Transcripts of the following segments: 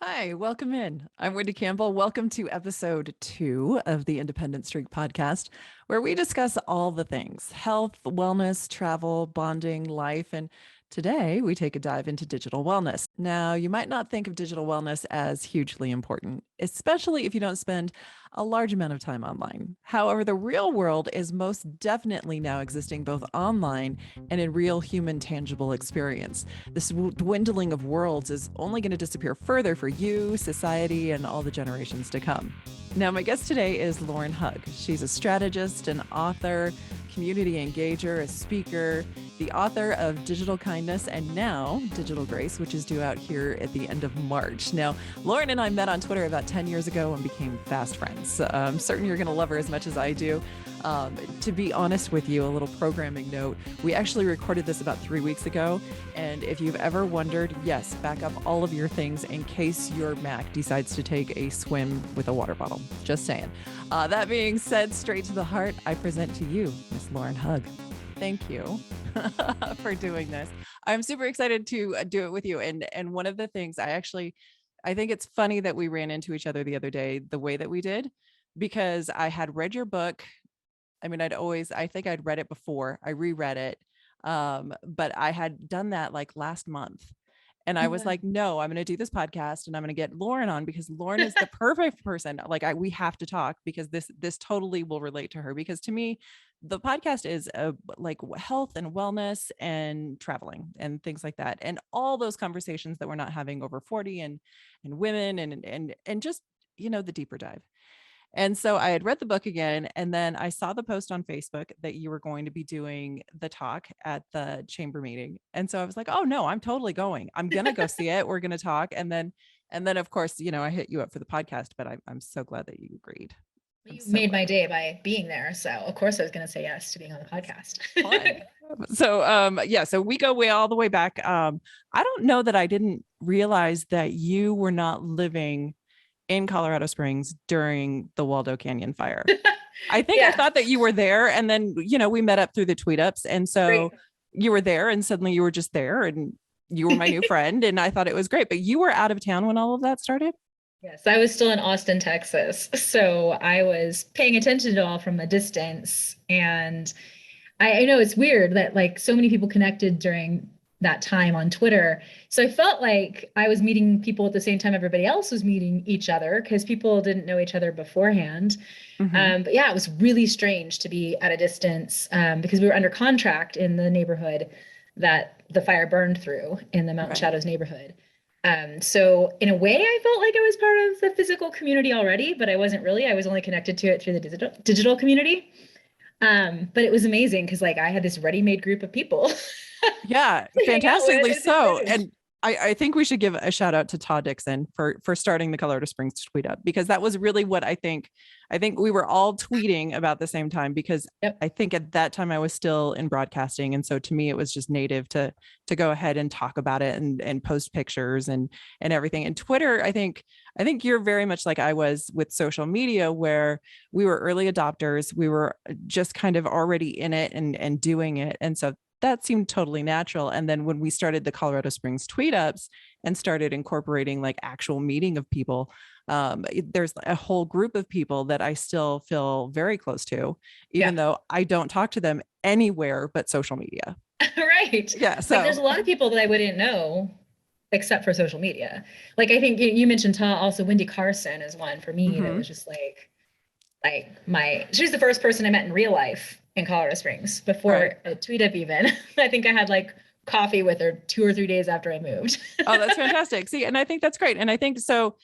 Hi, welcome in. I'm Wendy Campbell. Welcome to episode 2 of the Independent Streak podcast, where we discuss all the things health, wellness, travel, bonding, life. And today we take a dive into digital wellness. Now, you might not think of digital wellness as hugely important, especially if you don't spend a large amount of time online. However, the real world is most definitely now existing both online and in real human tangible experience. This dwindling of worlds is only going to disappear further for you, society, and all the generations to come. Now, my guest today is Lauren Hug. She's a strategist, an author, community engager, a speaker, the author of Digital Kindness and now Digital Grace, which is due out here at the end of March. Now, Lauren and I met on Twitter about 10 years ago and became fast friends. I'm certain you're going to love her as much as I do. To be honest with you, a little programming note, we actually recorded this about 3 weeks ago. And if you've ever wondered, yes, back up all of your things in case your Mac decides to take a swim with a water bottle. Just saying. That being said, straight to the heart, I present to you, Miss Lauren Hug. Thank you for doing this. I'm super excited to do it with you. And one of the things I think it's funny that we ran into each other the other day, the way that we did, because I had read your book. I mean, I think I'd read it before. I reread it. But I had done that like last month. And I was like, no, I'm going to do this podcast and I'm going to get Lauren on because Lauren is the perfect person. We have to talk because this totally will relate to her, because to me, the podcast is like health and wellness and traveling and things like that. And all those conversations that we're not having over 40 and women and just, the deeper dive. And so I had read the book again, and then I saw the post on Facebook that you were going to be doing the talk at the chamber meeting. And so I was like, oh no, I'm totally going. I'm going to go see it. We're going to talk. And then of course, I hit you up for the podcast, but I'm so glad that you agreed. You made my day by being there. So of course I was going to say yes to being on the podcast. So we go all the way back. I don't know that I didn't realize that you were not living in Colorado Springs during the Waldo Canyon fire. I think I thought that you were there, and then, we met up through the tweet ups. And so great. You were there and suddenly you were just there and you were my new friend. And I thought it was great, but you were out of town when all of that started. Yes, I was still in Austin, Texas. So I was paying attention to it all from a distance. And I know it's weird that like so many people connected during that time on Twitter. So I felt like I was meeting people at the same time everybody else was meeting each other because people didn't know each other beforehand. Mm-hmm. But yeah, it was really strange to be at a distance because we were under contract in the neighborhood that the fire burned through in the Mountain Shadows neighborhood. So in a way, I felt like I was part of the physical community already, but I wasn't really. I was only connected to it through the digital community. But it was amazing because like I had this ready-made group of people. Yeah, fantastically so. And I think we should give a shout out to Todd Dixon for starting the Colorado Springs tweet up, because that was really what I think we were all tweeting about the same time, because I think at that time I was still in broadcasting. And so to me, it was just native to go ahead and talk about it and post pictures and everything. And Twitter, I think you're very much like I was with social media, where we were early adopters. We were just kind of already in it and doing it. And so that seemed totally natural. And then when we started the Colorado Springs tweet ups and started incorporating like actual meeting of people, there's a whole group of people that I still feel very close to, even though I don't talk to them anywhere but social media. Right. Yeah. So like, there's a lot of people that I wouldn't know except for social media. Like I think you mentioned Tom, also Wendy Carson is one for me that was just like she's the first person I met in real life in Colorado Springs before a tweet up even. I think I had like coffee with her 2 or 3 days after I moved. Oh, that's fantastic. See, and I think that's great. And I think so,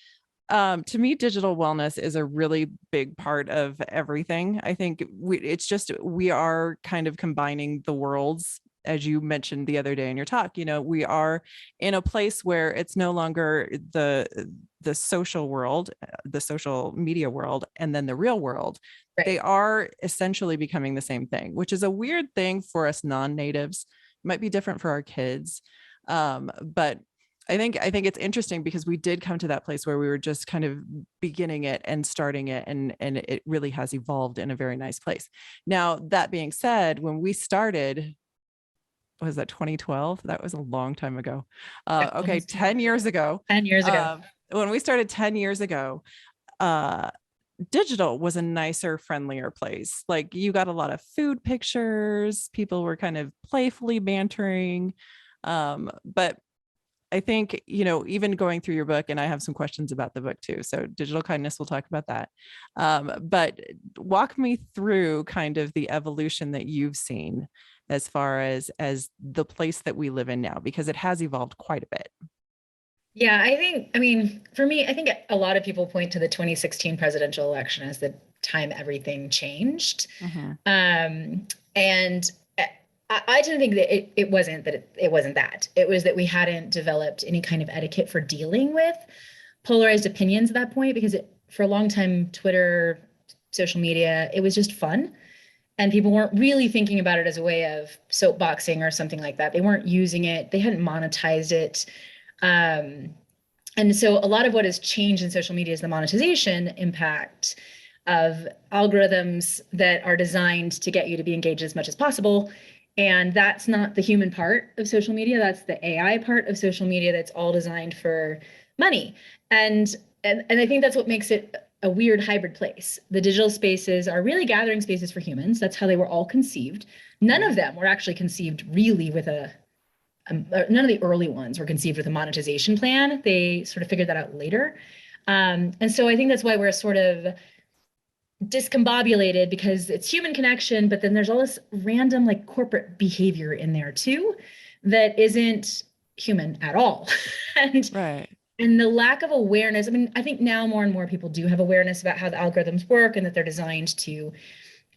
to me, digital wellness is a really big part of everything. I think we are kind of combining the worlds. As you mentioned the other day in your talk, we are in a place where it's no longer the social world, the social media world, and then the real world. Right. They are essentially becoming the same thing, which is a weird thing for us non-natives. It might be different for our kids. But I think it's interesting because we did come to that place where we were just kind of beginning it and starting it, and it really has evolved in a very nice place. Now, that being said, when we started, was that 2012? That was a long time ago. Okay, 10 years ago. 10 years ago. when we started 10 years ago, uh, digital was a nicer, friendlier place. Like you got a lot of food pictures, people were kind of playfully bantering. But I think, even going through your book, and I have some questions about the book too. So digital kindness, we'll talk about that. But walk me through kind of the evolution that you've seen as far as the place that we live in now, because it has evolved quite a bit. Yeah, I mean, for me, I think a lot of people point to the 2016 presidential election as the time everything changed. Mm-hmm. And I tend to think that it wasn't that. It was that we hadn't developed any kind of etiquette for dealing with polarized opinions at that point, because for a long time, Twitter, social media, it was just fun. And people weren't really thinking about it as a way of soapboxing or something like that. They weren't using it. They hadn't monetized it. And so a lot of what has changed in social media is the monetization impact of algorithms that are designed to get you to be engaged as much as possible. And that's not the human part of social media. That's the AI part of social media that's all designed for money. And I think that's what makes it a weird hybrid place. The digital spaces are really gathering spaces for humans. That's how they were all conceived. None of them were actually conceived really with none of the early ones were conceived with a monetization plan. They sort of figured that out later. And so I think that's why we're sort of discombobulated, because it's human connection, but then there's all this random like corporate behavior in there too that isn't human at all. and Right. and the lack of awareness, I mean, I think now more and more people do have awareness about how the algorithms work and that they're designed to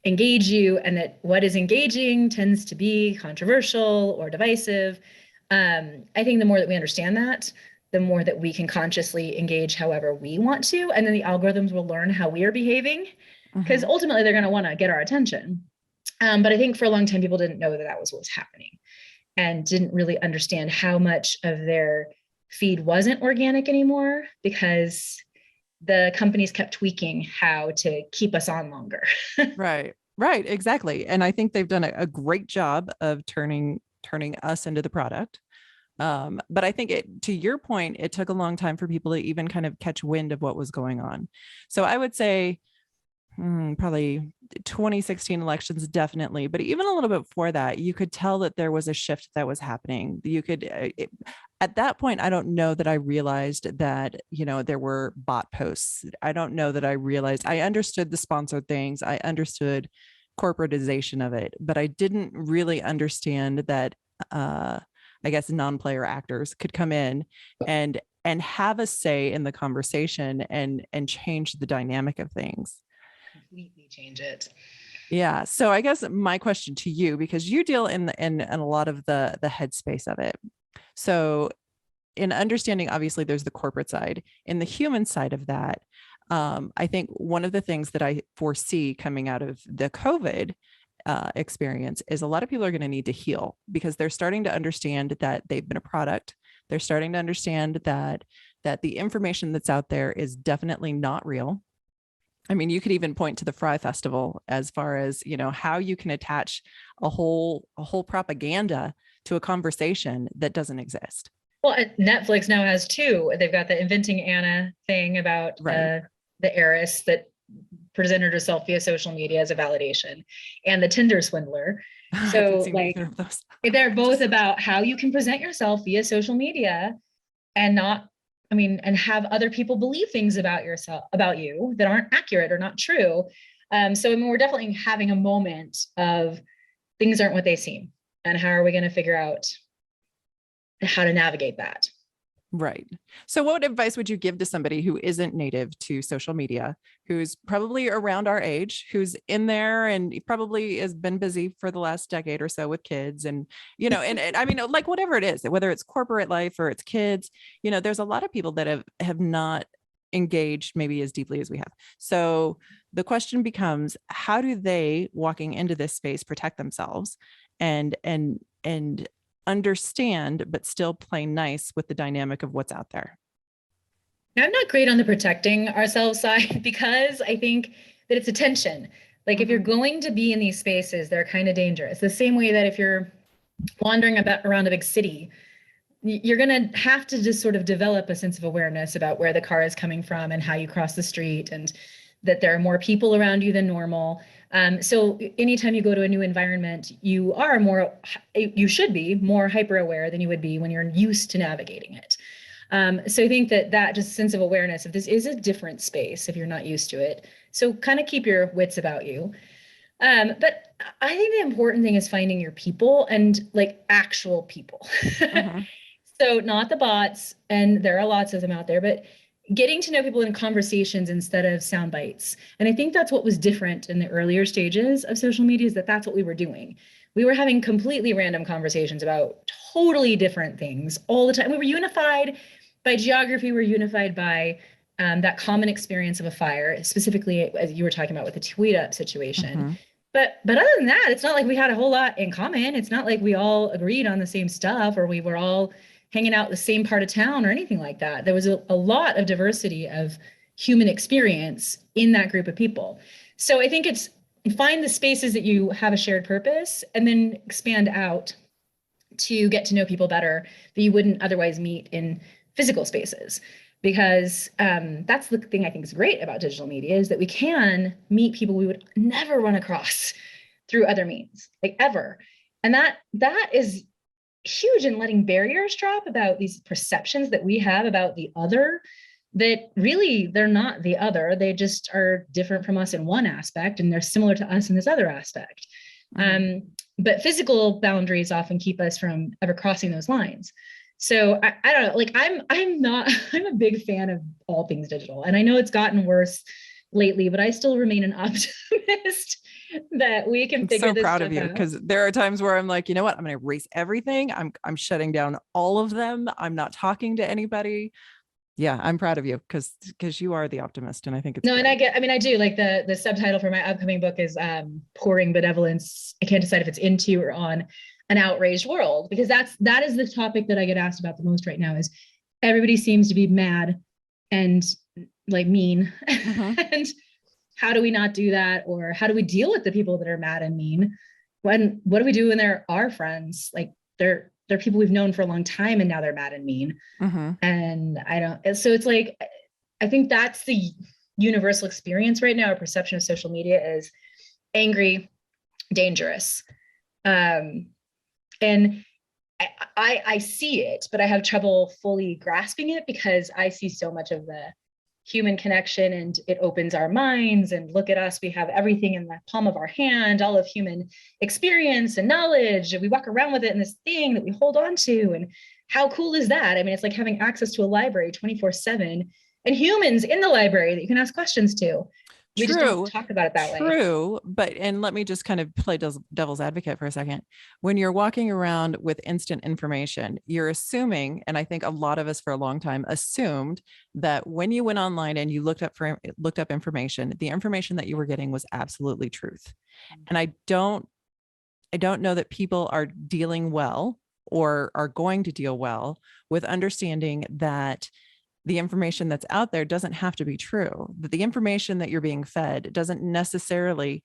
engage you, and that what is engaging tends to be controversial or divisive. I think the more that we understand that, the more that we can consciously engage however we want to, and then the algorithms will learn how we are behaving, because Mm-hmm. ultimately they're going to want to get our attention. But I think for a long time people didn't know that that was what was happening, and didn't really understand how much of their feed wasn't organic anymore, because the companies kept tweaking how to keep us on longer. Right. Right. Exactly. And I think they've done a great job of turning us into the product. But I think to your point, it took a long time for people to even kind of catch wind of what was going on. So I would say probably 2016 elections, definitely. But even a little bit before that, you could tell that there was a shift that was happening. At that point, I don't know that I realized that, there were bot posts. I don't know that I realized. I understood the sponsored things. I understood corporatization of it, but I didn't really understand that, I guess non-player actors could come in and have a say in the conversation and change the dynamic of things. Completely change it. Yeah. So I guess my question to you, because you deal in a lot of the headspace of it. So in understanding, obviously there's the corporate side. In the human side of that, I think one of the things that I foresee coming out of the COVID experience is a lot of people are going to need to heal, because they're starting to understand that they've been a product. They're starting to understand that the information that's out there is definitely not real. I mean, you could even point to the Fry Festival as far as, how you can attach a whole propaganda to a conversation that doesn't exist. Well, Netflix now has two. They've got the Inventing Anna thing about Right. the heiress that presented herself via social media as a validation, and the Tinder swindler. I haven't So, seen like, either of those. they're both about how you can present yourself via social media and not, I mean, and have other people believe things about yourself, about you, that aren't accurate or not true. So, I mean, we're definitely having a moment of things aren't what they seem. And how are we going to figure out how to navigate that? Right. So what advice would you give to somebody who isn't native to social media, who's probably around our age, who's in there and probably has been busy for the last decade or so with kids and, and I mean, like whatever it is, whether it's corporate life or it's kids, there's a lot of people that have not engaged maybe as deeply as we have. So the question becomes, how do they, walking into this space, protect themselves and understand, but still play nice with the dynamic of what's out there? I'm not great on the protecting ourselves side, because I think that it's a tension. Like, if you're going to be in these spaces, they're kind of dangerous. The same way that if you're wandering about around a big city, you're going to have to just sort of develop a sense of awareness about where the car is coming from and how you cross the street, and that there are more people around you than normal. So anytime you go to a new environment, you should be more hyper aware than you would be when you're used to navigating it. So I think that just sense of awareness of this is a different space if you're not used to it. So kind of keep your wits about you. But I think the important thing is finding your people, and like actual people. Mm-hmm. So not the bots, and there are lots of them out there, but getting to know people in conversations instead of sound bites. And I think that's what was different in the earlier stages of social media, is that that's what we were doing. We were having completely random conversations about totally different things all the time. We were unified by geography. We were unified by that common experience of a fire, specifically as you were talking about with the tweet up situation. Mm-hmm. But other than that, it's not like we had a whole lot in common. It's not like we all agreed on the same stuff, or we were all hanging out the same part of town or anything like that. There was a lot of diversity of human experience in that group of people. So I think it's find the spaces that you have a shared purpose, and then expand out to get to know people better that you wouldn't otherwise meet in physical spaces. Because that's the thing I think is great about digital media, is that we can meet people we would never run across through other means, like ever. And that is huge in letting barriers drop about these perceptions that we have about the other, that really they're not the other. They just are different from us in one aspect, and they're similar to us in this other aspect. Mm-hmm. But physical boundaries often keep us from ever crossing those lines. So I don't know, like I'm a big fan of all things digital. And I know it's gotten worse lately, but I still remain an optimist that we can figure this stuff out. I'm so proud of you, because there are times where I'm like, you know what, I'm going to erase everything. I'm shutting down all of them. I'm not talking to anybody. Yeah, I'm proud of you, because you are the optimist, and I think it's no, great. And I do like the subtitle for my upcoming book is Pouring Benevolence. I can't decide if it's into or on an outraged world, because that is the topic that I get asked about the most right now. Is everybody seems to be mad and like mean, mm-hmm. And how do we not do that? Or how do we deal with the people that are mad and mean? What do we do when they're our friends? Like they're people we've known for a long time, and now they're mad and mean. Mm-hmm. And so it's like, I think that's the universal experience right now. Our perception of social media is angry, dangerous. And I see it, but I have trouble fully grasping it, because I see so much of the human connection, and it opens our minds. And look at us, we have everything in the palm of our hand, all of human experience and knowledge. We walk around with it in this thing that we hold on to. And how cool is that? I mean, it's like having access to a library 24/7, and humans in the library that you can ask questions to. We just don't talk about it that way. True. But, and let me just kind of play devil's advocate for a second. When you're walking around with instant information, you're assuming, and I think a lot of us for a long time assumed, that when you went online and you looked up information, the information that you were getting was absolutely truth. And I don't know that people are dealing well, or are going to deal well, with understanding that the information that's out there doesn't have to be true, that the information that you're being fed doesn't necessarily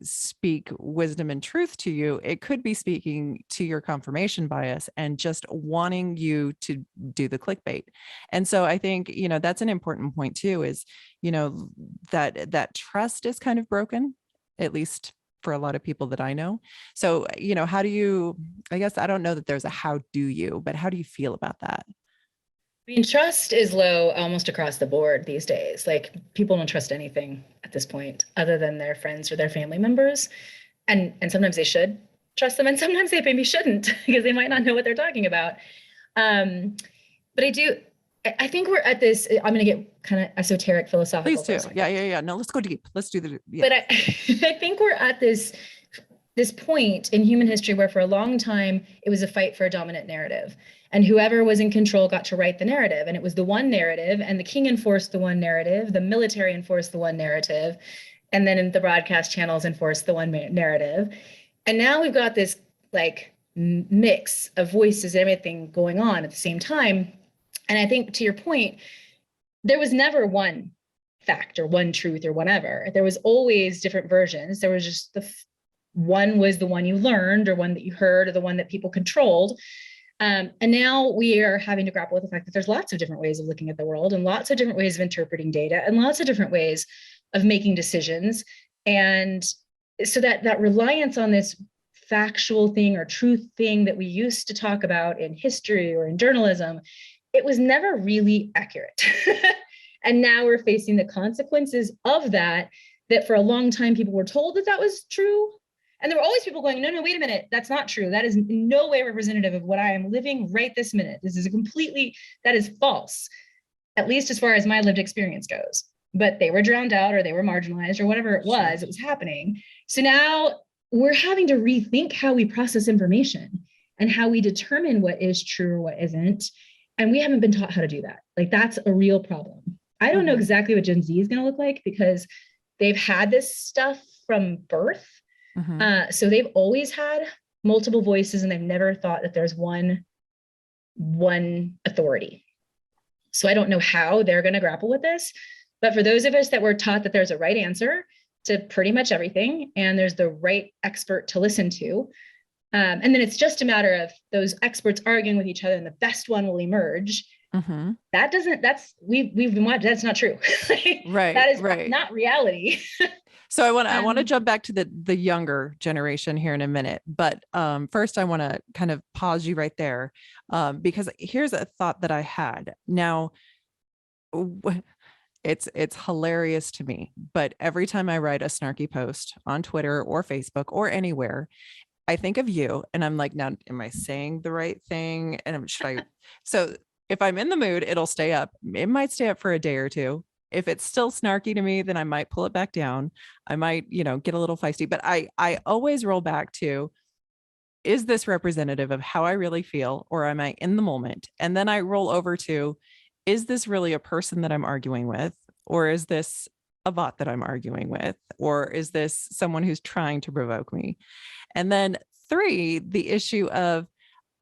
speak wisdom and truth to you. It could be speaking to your confirmation bias and just wanting you to do the clickbait. And so I think, that's an important point too, is, that trust is kind of broken, at least for a lot of people that I know. So, how do you, I guess, I don't know that there's a how do you, but how do you feel about that? I mean, trust is low almost across the board these days. Like, people don't trust anything at this point other than their friends or their family members. And sometimes they should trust them, and sometimes they maybe shouldn't, because they might not know what they're talking about. But I think we're at this, I'm going to get kind of esoteric, philosophical. Please do. Yeah. No, let's go deep. Let's do yeah. But I think we're at this point in human history where for a long time, it was a fight for a dominant narrative. And whoever was in control got to write the narrative. And it was the one narrative, and the king enforced the one narrative, the military enforced the one narrative, and then the broadcast channels enforced the one narrative. And now we've got this like mix of voices and everything going on at the same time. And I think, to your point, there was never one fact or one truth or whatever. There was always different versions. There was just one was the one you learned or one that you heard or the one that people controlled. And now we are having to grapple with the fact that there's lots of different ways of looking at the world and lots of different ways of interpreting data and lots of different ways of making decisions. And so that reliance on this factual thing or truth thing that we used to talk about in history or in journalism, it was never really accurate. And now we're facing the consequences of that for a long time people were told that was true. And there were always people going, no, wait a minute, that's not true. That is in no way representative of what I am living right this minute. This is that is false, at least as far as my lived experience goes. But they were drowned out or they were marginalized or whatever it was happening. So now we're having to rethink how we process information and how we determine what is true or what isn't. And we haven't been taught how to do that. Like, that's a real problem. I don't know exactly what Gen Z is going to look like because they've had this stuff from birth. So they've always had multiple voices and they've never thought that there's one authority. So I don't know how they're going to grapple with this. But for those of us that were taught that there's a right answer to pretty much everything and there's the right expert to listen to, and then it's just a matter of those experts arguing with each other and the best one will emerge. That's not true. Right. That is not reality. So I want to jump back to the younger generation here in a minute, but first I want to kind of pause you right there because here's a thought that I had. Now, it's hilarious to me, but every time I write a snarky post on Twitter or Facebook or anywhere, I think of you and I'm like, now, am I saying the right thing? And so if I'm in the mood, it'll stay up. It might stay up for a day or two. If it's still snarky to me, then I might pull it back down. I might, get a little feisty, but I always roll back to, is this representative of how I really feel, or am I in the moment? And then I roll over to, is this really a person that I'm arguing with? Or is this a bot that I'm arguing with? Or is this someone who's trying to provoke me? And then 3, the issue of,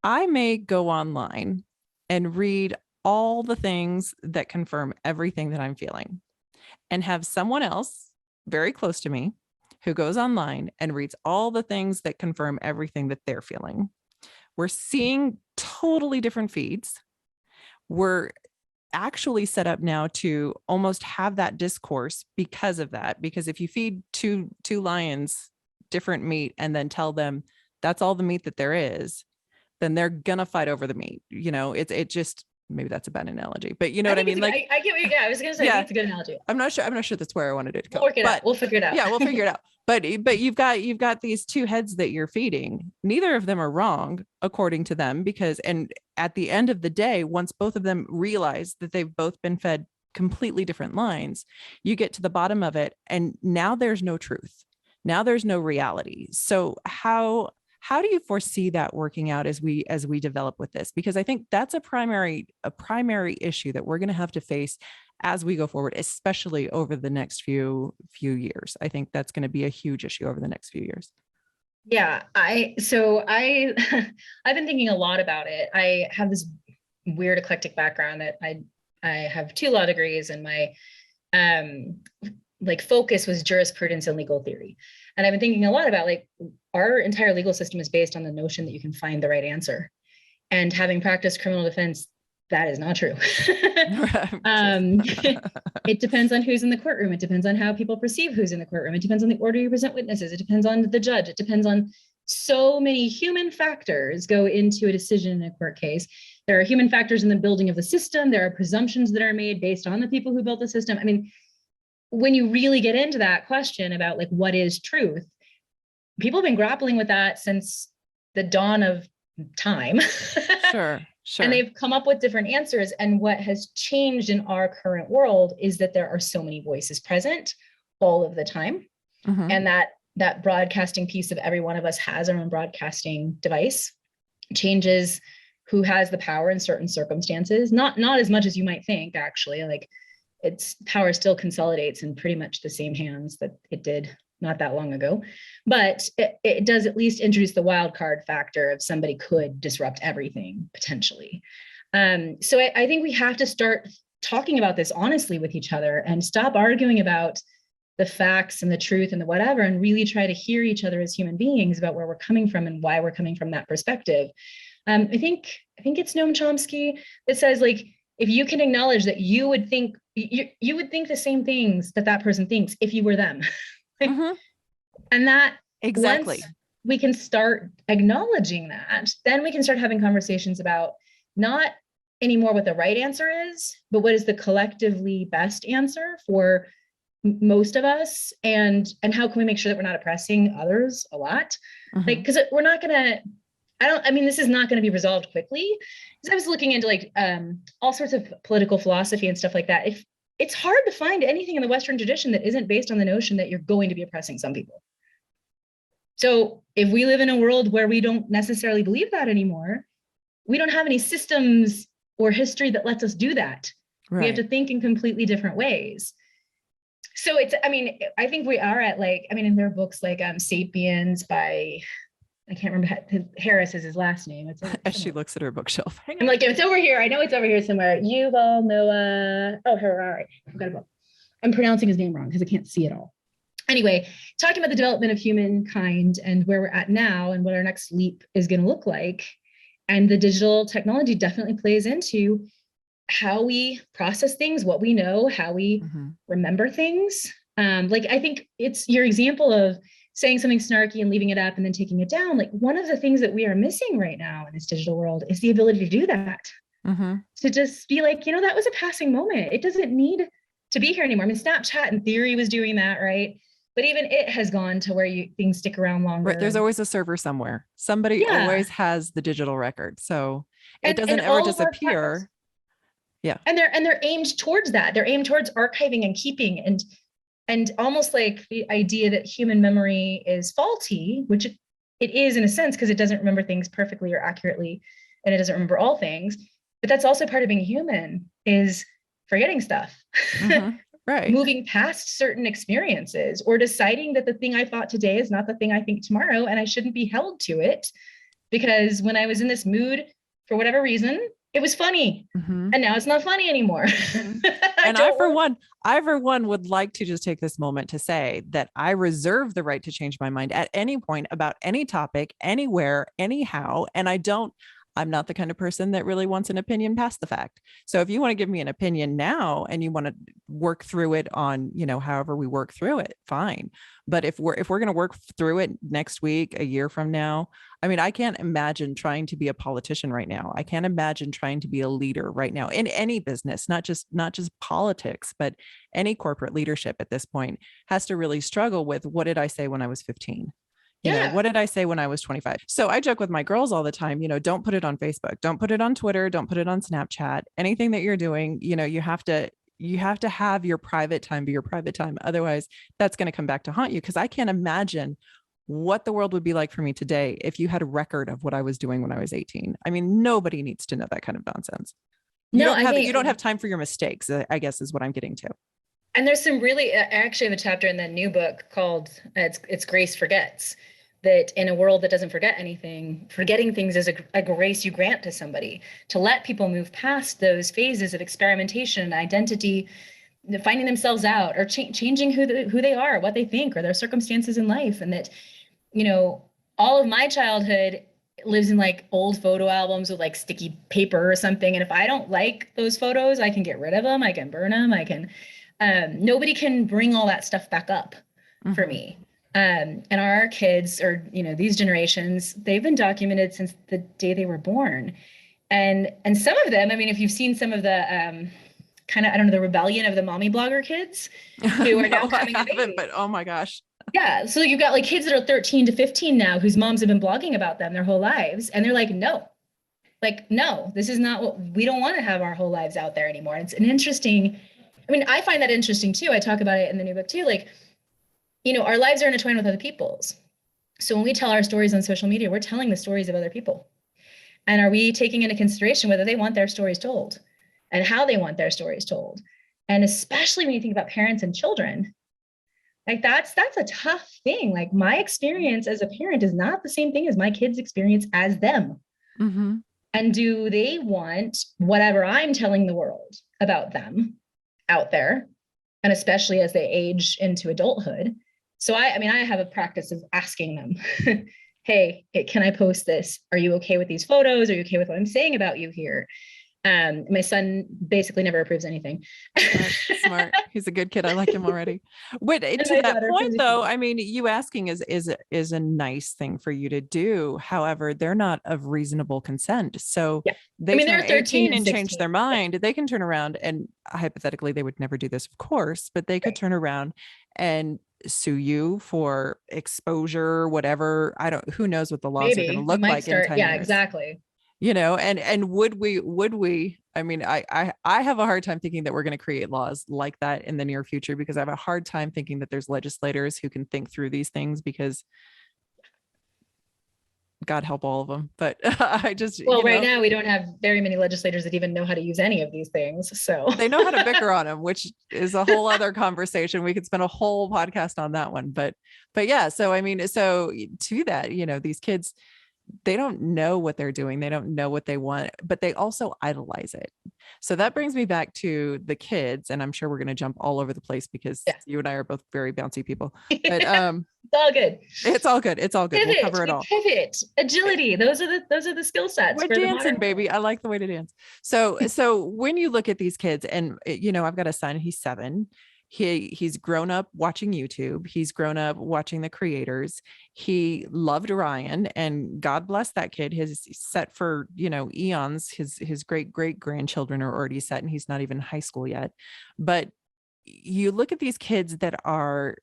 I may go online and read all the things that confirm everything that I'm feeling and have someone else very close to me who goes online and reads all the things that confirm everything that they're feeling. We're seeing totally different feeds. We're actually set up now to almost have that discourse because of that. Because if you feed two lions different meat and then tell them that's all the meat that there is, then they're gonna fight over the meat. It just, maybe that's a bad analogy, but you know what I mean? Like, I get what I was gonna say, I think it's a good analogy. I'm not sure that's where I wanted it to go. We'll figure it out. Yeah, we'll figure it out. But you've got these 2 heads that you're feeding. Neither of them are wrong, according to them, and at the end of the day, once both of them realize that they've both been fed completely different lines, you get to the bottom of it, and now there's no truth. Now there's no reality. So how do you foresee that working out as we develop with this? Because I think that's a primary issue that we're going to have to face as we go forward, especially over the next few years. I think that's going to be a huge issue over the next few years. Yeah, I've been thinking a lot about it. I have this weird eclectic background that I have 2 law degrees, and my focus was jurisprudence and legal theory. And I've been thinking a lot about, our entire legal system is based on the notion that you can find the right answer. And having practiced criminal defense, that is not true. It depends on who's in the courtroom. It depends on how people perceive who's in the courtroom. It depends on the order you present witnesses. It depends on the judge. It depends on so many human factors go into a decision in a court case. There are human factors in the building of the system. There are presumptions that are made based on the people who built the system. I mean, when you really get into that question about what is truth, people have been grappling with that since the dawn of time. Sure. And they've come up with different answers. And what has changed in our current world is that there are so many voices present all of the time. And that broadcasting piece of every one of us has our own broadcasting device changes who has the power in certain circumstances. Not as much as you might think, actually. Its power still consolidates in pretty much the same hands that it did not that long ago, but it does at least introduce the wild card factor of somebody could disrupt everything potentially. So I think we have to start talking about this honestly with each other and stop arguing about the facts and the truth and the whatever, and really try to hear each other as human beings about where we're coming from and why we're coming from that perspective. I think it's Noam Chomsky that says, like, if you can acknowledge that you would think the same things that person thinks if you were them. Mm-hmm. And that exactly. Once we can start acknowledging that, then we can start having conversations about not anymore what the right answer is, but what is the collectively best answer for most of us, and how can we make sure that we're not oppressing others a lot? Mm-hmm. Like, because we're not gonna, this is not going to be resolved quickly. Because I was looking into like all sorts of political philosophy and stuff like that. If it's hard to find anything in the Western tradition that isn't based on the notion that you're going to be oppressing some people. So if we live in a world where we don't necessarily believe that anymore, we don't have any systems or history that lets us do that. Right. We have to think in completely different ways. So it's, I think we are at like, in there are books like Sapiens by, I can't remember, Harris is his last name. It's as she looks at her bookshelf. I'm like, it's over here. I know it's over here somewhere. Yuval Noah, Harari. I've got a book. I'm pronouncing his name wrong because I can't see it all. Anyway, talking about the development of humankind and where we're at now and what our next leap is going to look like. And the digital technology definitely plays into how we process things, what we know, how we remember things. Like, I think it's your example of saying something snarky and leaving it up and then taking it down. Like, one of the things that we are missing right now in this digital world is the ability to do that. To just be like, that was a passing moment. It doesn't need to be here anymore. Snapchat in theory was doing that, right? But even it has gone to where things stick around longer. Right. There's always a server somewhere. Somebody always has the digital record. So it doesn't ever disappear. Yeah. And they're aimed towards that. They're aimed towards archiving and keeping and almost like the idea that human memory is faulty, which it is in a sense, because it doesn't remember things perfectly or accurately, and it doesn't remember all things. But that's also part of being human, is forgetting stuff. Right. Moving past certain experiences, or deciding that the thing I thought today is not the thing I think tomorrow, and I shouldn't be held to it because when I was in this mood for whatever reason, it was funny, and now it's not funny anymore. And I for one would like to just take this moment to say that I reserve the right to change my mind at any point about any topic, anywhere, anyhow. And I'm not the kind of person that really wants an opinion past the fact. So if you want to give me an opinion now and you want to work through it on, however we work through it, fine. But if we're going to work through it next week, a year from now, I can't imagine trying to be a politician right now. I can't imagine trying to be a leader right now in any business, not just politics, but any corporate leadership at this point has to really struggle with, what did I say when I was 15? What did I say when I was 25? So I joke with my girls all the time, don't put it on Facebook, don't put it on Twitter, don't put it on Snapchat, anything that you're doing, you have to have your private time be your private time. Otherwise that's going to come back to haunt you. Cause I can't imagine what the world would be like for me today if you had a record of what I was doing when I was 18. Nobody needs to know that kind of nonsense. You don't have time for your mistakes, I guess is what I'm getting to. And there's some really, I actually have a chapter in the new book called it's Grace Forgets, that in a world that doesn't forget anything, forgetting things is a grace you grant to somebody, to let people move past those phases of experimentation, identity, finding themselves out, or changing who they are, what they think, or their circumstances in life. And that, all of my childhood lives in like old photo albums with like sticky paper or something. And if I don't like those photos, I can get rid of them. I can burn them. I can, nobody can bring all that stuff back up for me. And our kids, or, these generations, they've been documented since the day they were born. And some of them, if you've seen some of the, the rebellion of the mommy blogger kids who are now coming of age. But oh my gosh. Yeah. So you've got like kids that are 13 to 15 now, whose moms have been blogging about them their whole lives. And they're like, no, this is not what we don't want to have our whole lives out there anymore. It's an interesting, I find that interesting too. I talk about it in the new book too. Like, our lives are intertwined with other people's. So when we tell our stories on social media, we're telling the stories of other people. And are we taking into consideration whether they want their stories told and how they want their stories told? And especially when you think about parents and children, like that's a tough thing. Like, my experience as a parent is not the same thing as my kids' experience as them. And do they want whatever I'm telling the world about them out there? and especially as they age into adulthood. So I mean, I have a practice of asking them, hey, can I post this? Are you okay with these photos? Are you okay with what I'm saying about you here? My son basically never approves anything. Smart. He's a good kid. I like him already. But And to my that daughter point, approves though, anything. I mean, you asking is a nice thing for you to do. However, they're not of reasonable consent. So Yeah. I they mean, turn they're 13 18 and and change 16. their mind. They can turn around and hypothetically, they would never do this, of course, but they could Right. turn around and sue you for exposure, whatever. I don't, who knows what the laws are going to Maybe we look might like in start. 10 Yeah, years. exactly. And would we, I mean, I have a hard time thinking that we're going to create laws like that in the near future, because I have a hard time thinking that there's legislators who can think through these things, because God help all of them. But I just, Well, right now we don't have very many legislators that even know how to use any of these things. So they know how to bicker on them, which is a whole other conversation. We could spend a whole podcast on that one. But yeah, so I mean, so to that, these kids, they don't know what they're doing. They don't know what they want, but they also idolize it. So that brings me back to the kids, and I'm sure we're going to jump all over the place because yeah, you and I are both very bouncy people. But it's all good. it's all good. It's all good. We'll Pivot, cover it we all. pivot, agility. Those are the skill sets We're for the dancing, modern baby. world. I like the way to dance. So when you look at these kids, and I've got a son, he's 7. He's grown up watching YouTube. He's grown up watching the creators. He loved Ryan, and God bless that kid. His set for, eons. His great grandchildren are already set, and he's not even in high school yet. But you look at these kids that are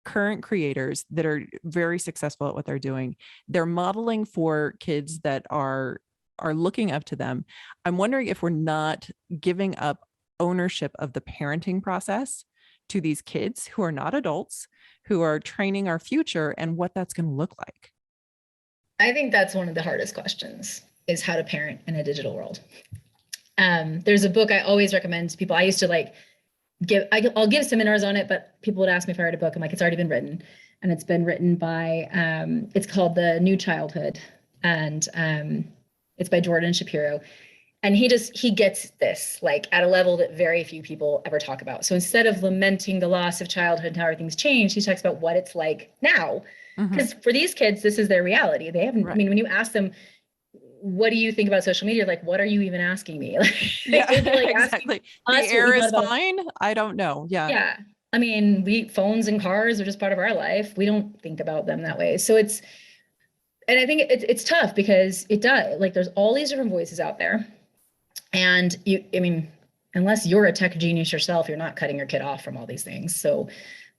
current creators that are very successful at what they're doing. They're modeling for kids that are looking up to them. I'm wondering if we're not giving up ownership of the parenting process to these kids who are not adults, who are training our future, and what that's going to look like. I think that's one of the hardest questions, is how to parent in a digital world. There's a book I always recommend to people. I used to I'll give seminars on it, but people would ask me if I read a book. I'm like, it's already been written. And it's been written by, it's called The New Childhood. And it's by Jordan Shapiro. And he gets this like at a level that very few people ever talk about. So instead of lamenting the loss of childhood and how everything's changed, he talks about what it's like now. Because for these kids, this is their reality. They haven't, I mean, when you ask them, what do you think about social media? Like, what are you even asking me? Yeah, like exactly. The us what air we is thought about. fine. I don't know. Yeah. Yeah. I mean, phones and cars are just part of our life. We don't think about them that way. So and I think it's tough because it does, like, there's all these different voices out there. And I mean, unless you're a tech genius yourself, you're not cutting your kid off from all these things. So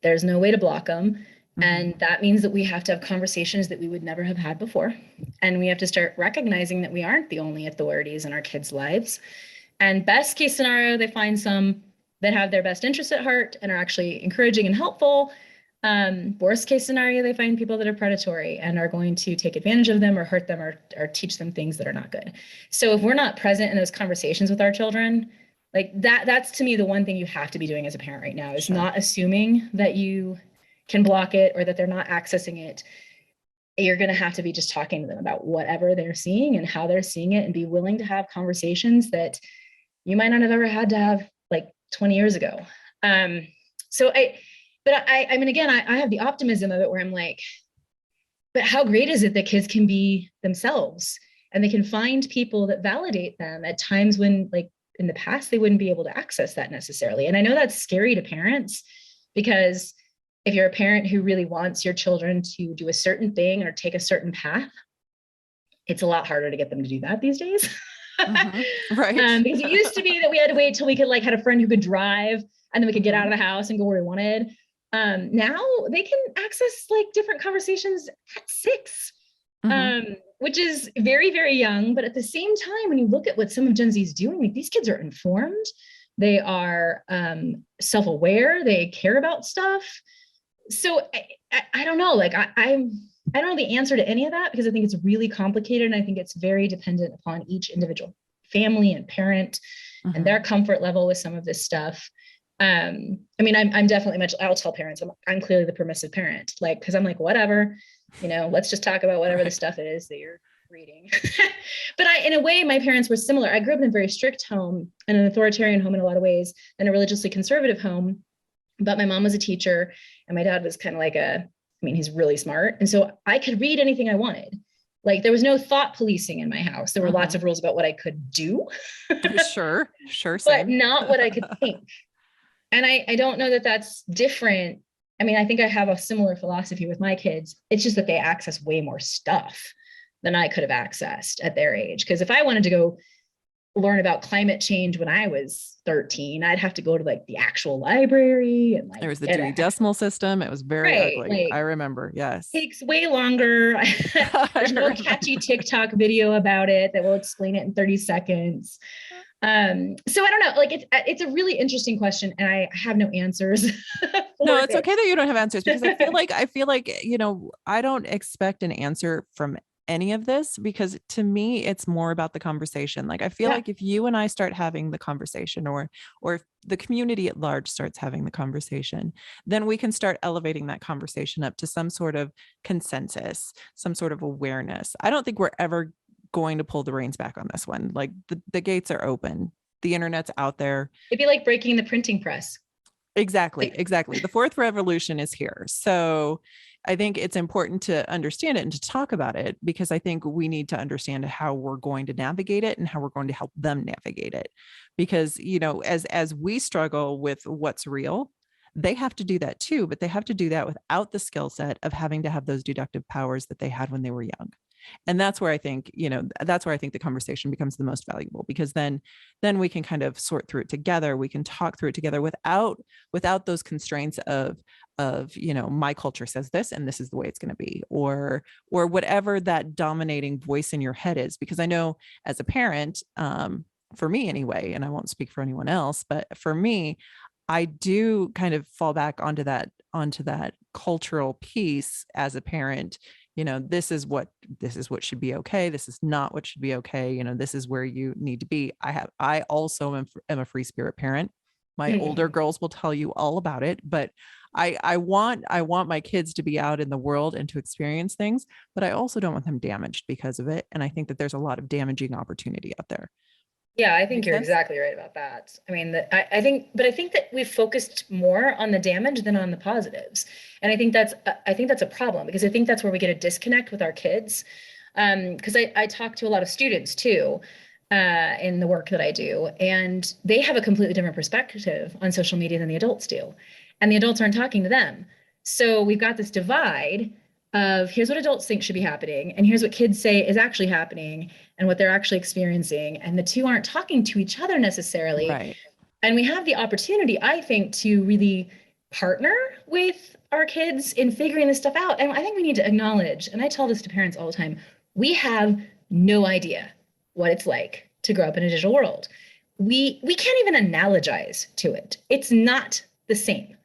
there's no way to block them. And that means that we have to have conversations that we would never have had before. And we have to start recognizing that we aren't the only authorities in our kids' lives. And best case scenario, they find some that have their best interests at heart and are actually encouraging and helpful. Worst case scenario, they find people that are predatory and are going to take advantage of them or hurt them or teach them things that are not good. So if we're not present in those conversations with our children, like that's to me the one thing you have to be doing as a parent right now, is not assuming that you can block it or that they're not accessing it. You're going to have to be just talking to them about whatever they're seeing and how they're seeing it, and be willing to have conversations you might not have ever had to have like 20 years ago. I mean, again, I have the optimism of it where I'm like, but how great is it that kids can be themselves and they can find people that validate them at times when, like, in the past, they wouldn't be able to access that necessarily. And I know that's scary to parents, because if you're a parent who really wants your children to do a certain thing or take a certain path, it's a lot harder to get them to do that these days. Right. Because it used to be that we had to wait till we could, like, had a friend who could drive and then we could get out of the house and go where we wanted. Now they can access like different conversations at 6, which is very, very young. But at the same time, when you look at what some of Gen Z is doing, like, these kids are informed, they are self-aware, they care about stuff. So I don't know, like I don't know the answer to any of that, because I think it's really complicated. And I think it's very dependent upon each individual family and parent and their comfort level with some of this stuff. I mean, I'm definitely I'll tell parents, I'm clearly the permissive parent, like, cause I'm like, whatever, let's just talk about whatever the stuff is that you're reading. But in a way, my parents were similar. I grew up in a very strict home and an authoritarian home in a lot of ways, and a religiously conservative home. But my mom was a teacher and my dad was kind of like he's really smart. And so I could read anything I wanted. Like there was no thought policing in my house. There were lots of rules about what I could do, Sure, but same. not what I could think. And I don't know that that's different. I mean, I think I have a similar philosophy with my kids. It's just that they access way more stuff than I could have accessed at their age. Because if I wanted to go learn about climate change when I was 13, I'd have to go to like the actual library and like There was the Dewey Decimal System. It was very right, ugly. like I remember. Yes. takes way longer. There's no catchy TikTok video about it that will explain it in 30 seconds. So I don't know, like it's a really interesting question and I have no answers. No, it's okay that you don't have answers because I feel like, I don't expect an answer from any of this because to me, it's more about the conversation. Like, I feel like if you and I start having the conversation or if the community at large starts having the conversation, then we can start elevating that conversation up to some sort of consensus, some sort of awareness. I don't think we're ever going to pull the reins back on this one. Like the gates are open. The internet's out there. It'd be like breaking the printing press. Exactly. The fourth revolution is here. So I think it's important to understand it and to talk about it because I think we need to understand how we're going to navigate it and how we're going to help them navigate it. Because, as we struggle with what's real, they have to do that too, but they have to do that without the skill set of having to have those deductive powers that they had when they were young. And that's where I think, the conversation becomes the most valuable because then we can kind of sort through it together. We can talk through it together without those constraints of, my culture says this and this is the way it's going to be, or whatever that dominating voice in your head is. Because I know as a parent, for me anyway, and I won't speak for anyone else, but for me, I do kind of fall back onto that cultural piece as a parent. This is what should be okay. This is not what should be okay. This is where you need to be. I also am a free spirit parent. My older girls will tell you all about it, but I want my kids to be out in the world and to experience things, but I also don't want them damaged because of it. And I think that there's a lot of damaging opportunity out there. Yeah, I think Make you're sense? exactly right about that. I mean, I think that we've focused more on the damage than on the positives. And I think that's a problem because I think that's where we get a disconnect with our kids. Because I talk to a lot of students too, in the work that I do, and they have a completely different perspective on social media than the adults do. And the adults aren't talking to them. So we've got this divide of here's what adults think should be happening, and here's what kids say is actually happening and what they're actually experiencing. And the two aren't talking to each other necessarily. Right. And we have the opportunity, I think, to really partner with our kids in figuring this stuff out. And I think we need to acknowledge, and I tell this to parents all the time, we have no idea what it's like to grow up in a digital world. We can't even analogize to it. It's not the same.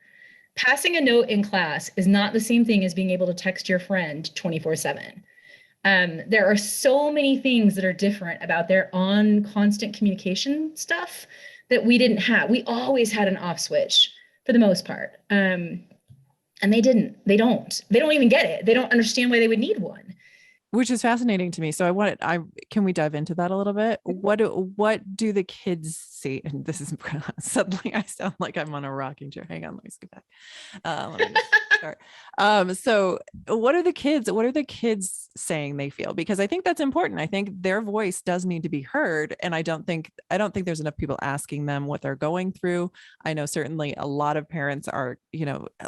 Passing a note in class is not the same thing as being able to text your friend 24/7. There are so many things that are different about their on constant communication stuff that we didn't have. We always had an off switch for the most part. And they don't even get it. They don't understand why they would need one. Which is fascinating to me. So can we dive into that a little bit? What do the kids see? And this is suddenly I sound like I'm on a rocking chair. Hang on, let me skip back. Let me just start. So what are the kids saying they feel? Because I think that's important. I think their voice does need to be heard. And I don't think there's enough people asking them what they're going through. I know certainly a lot of parents are,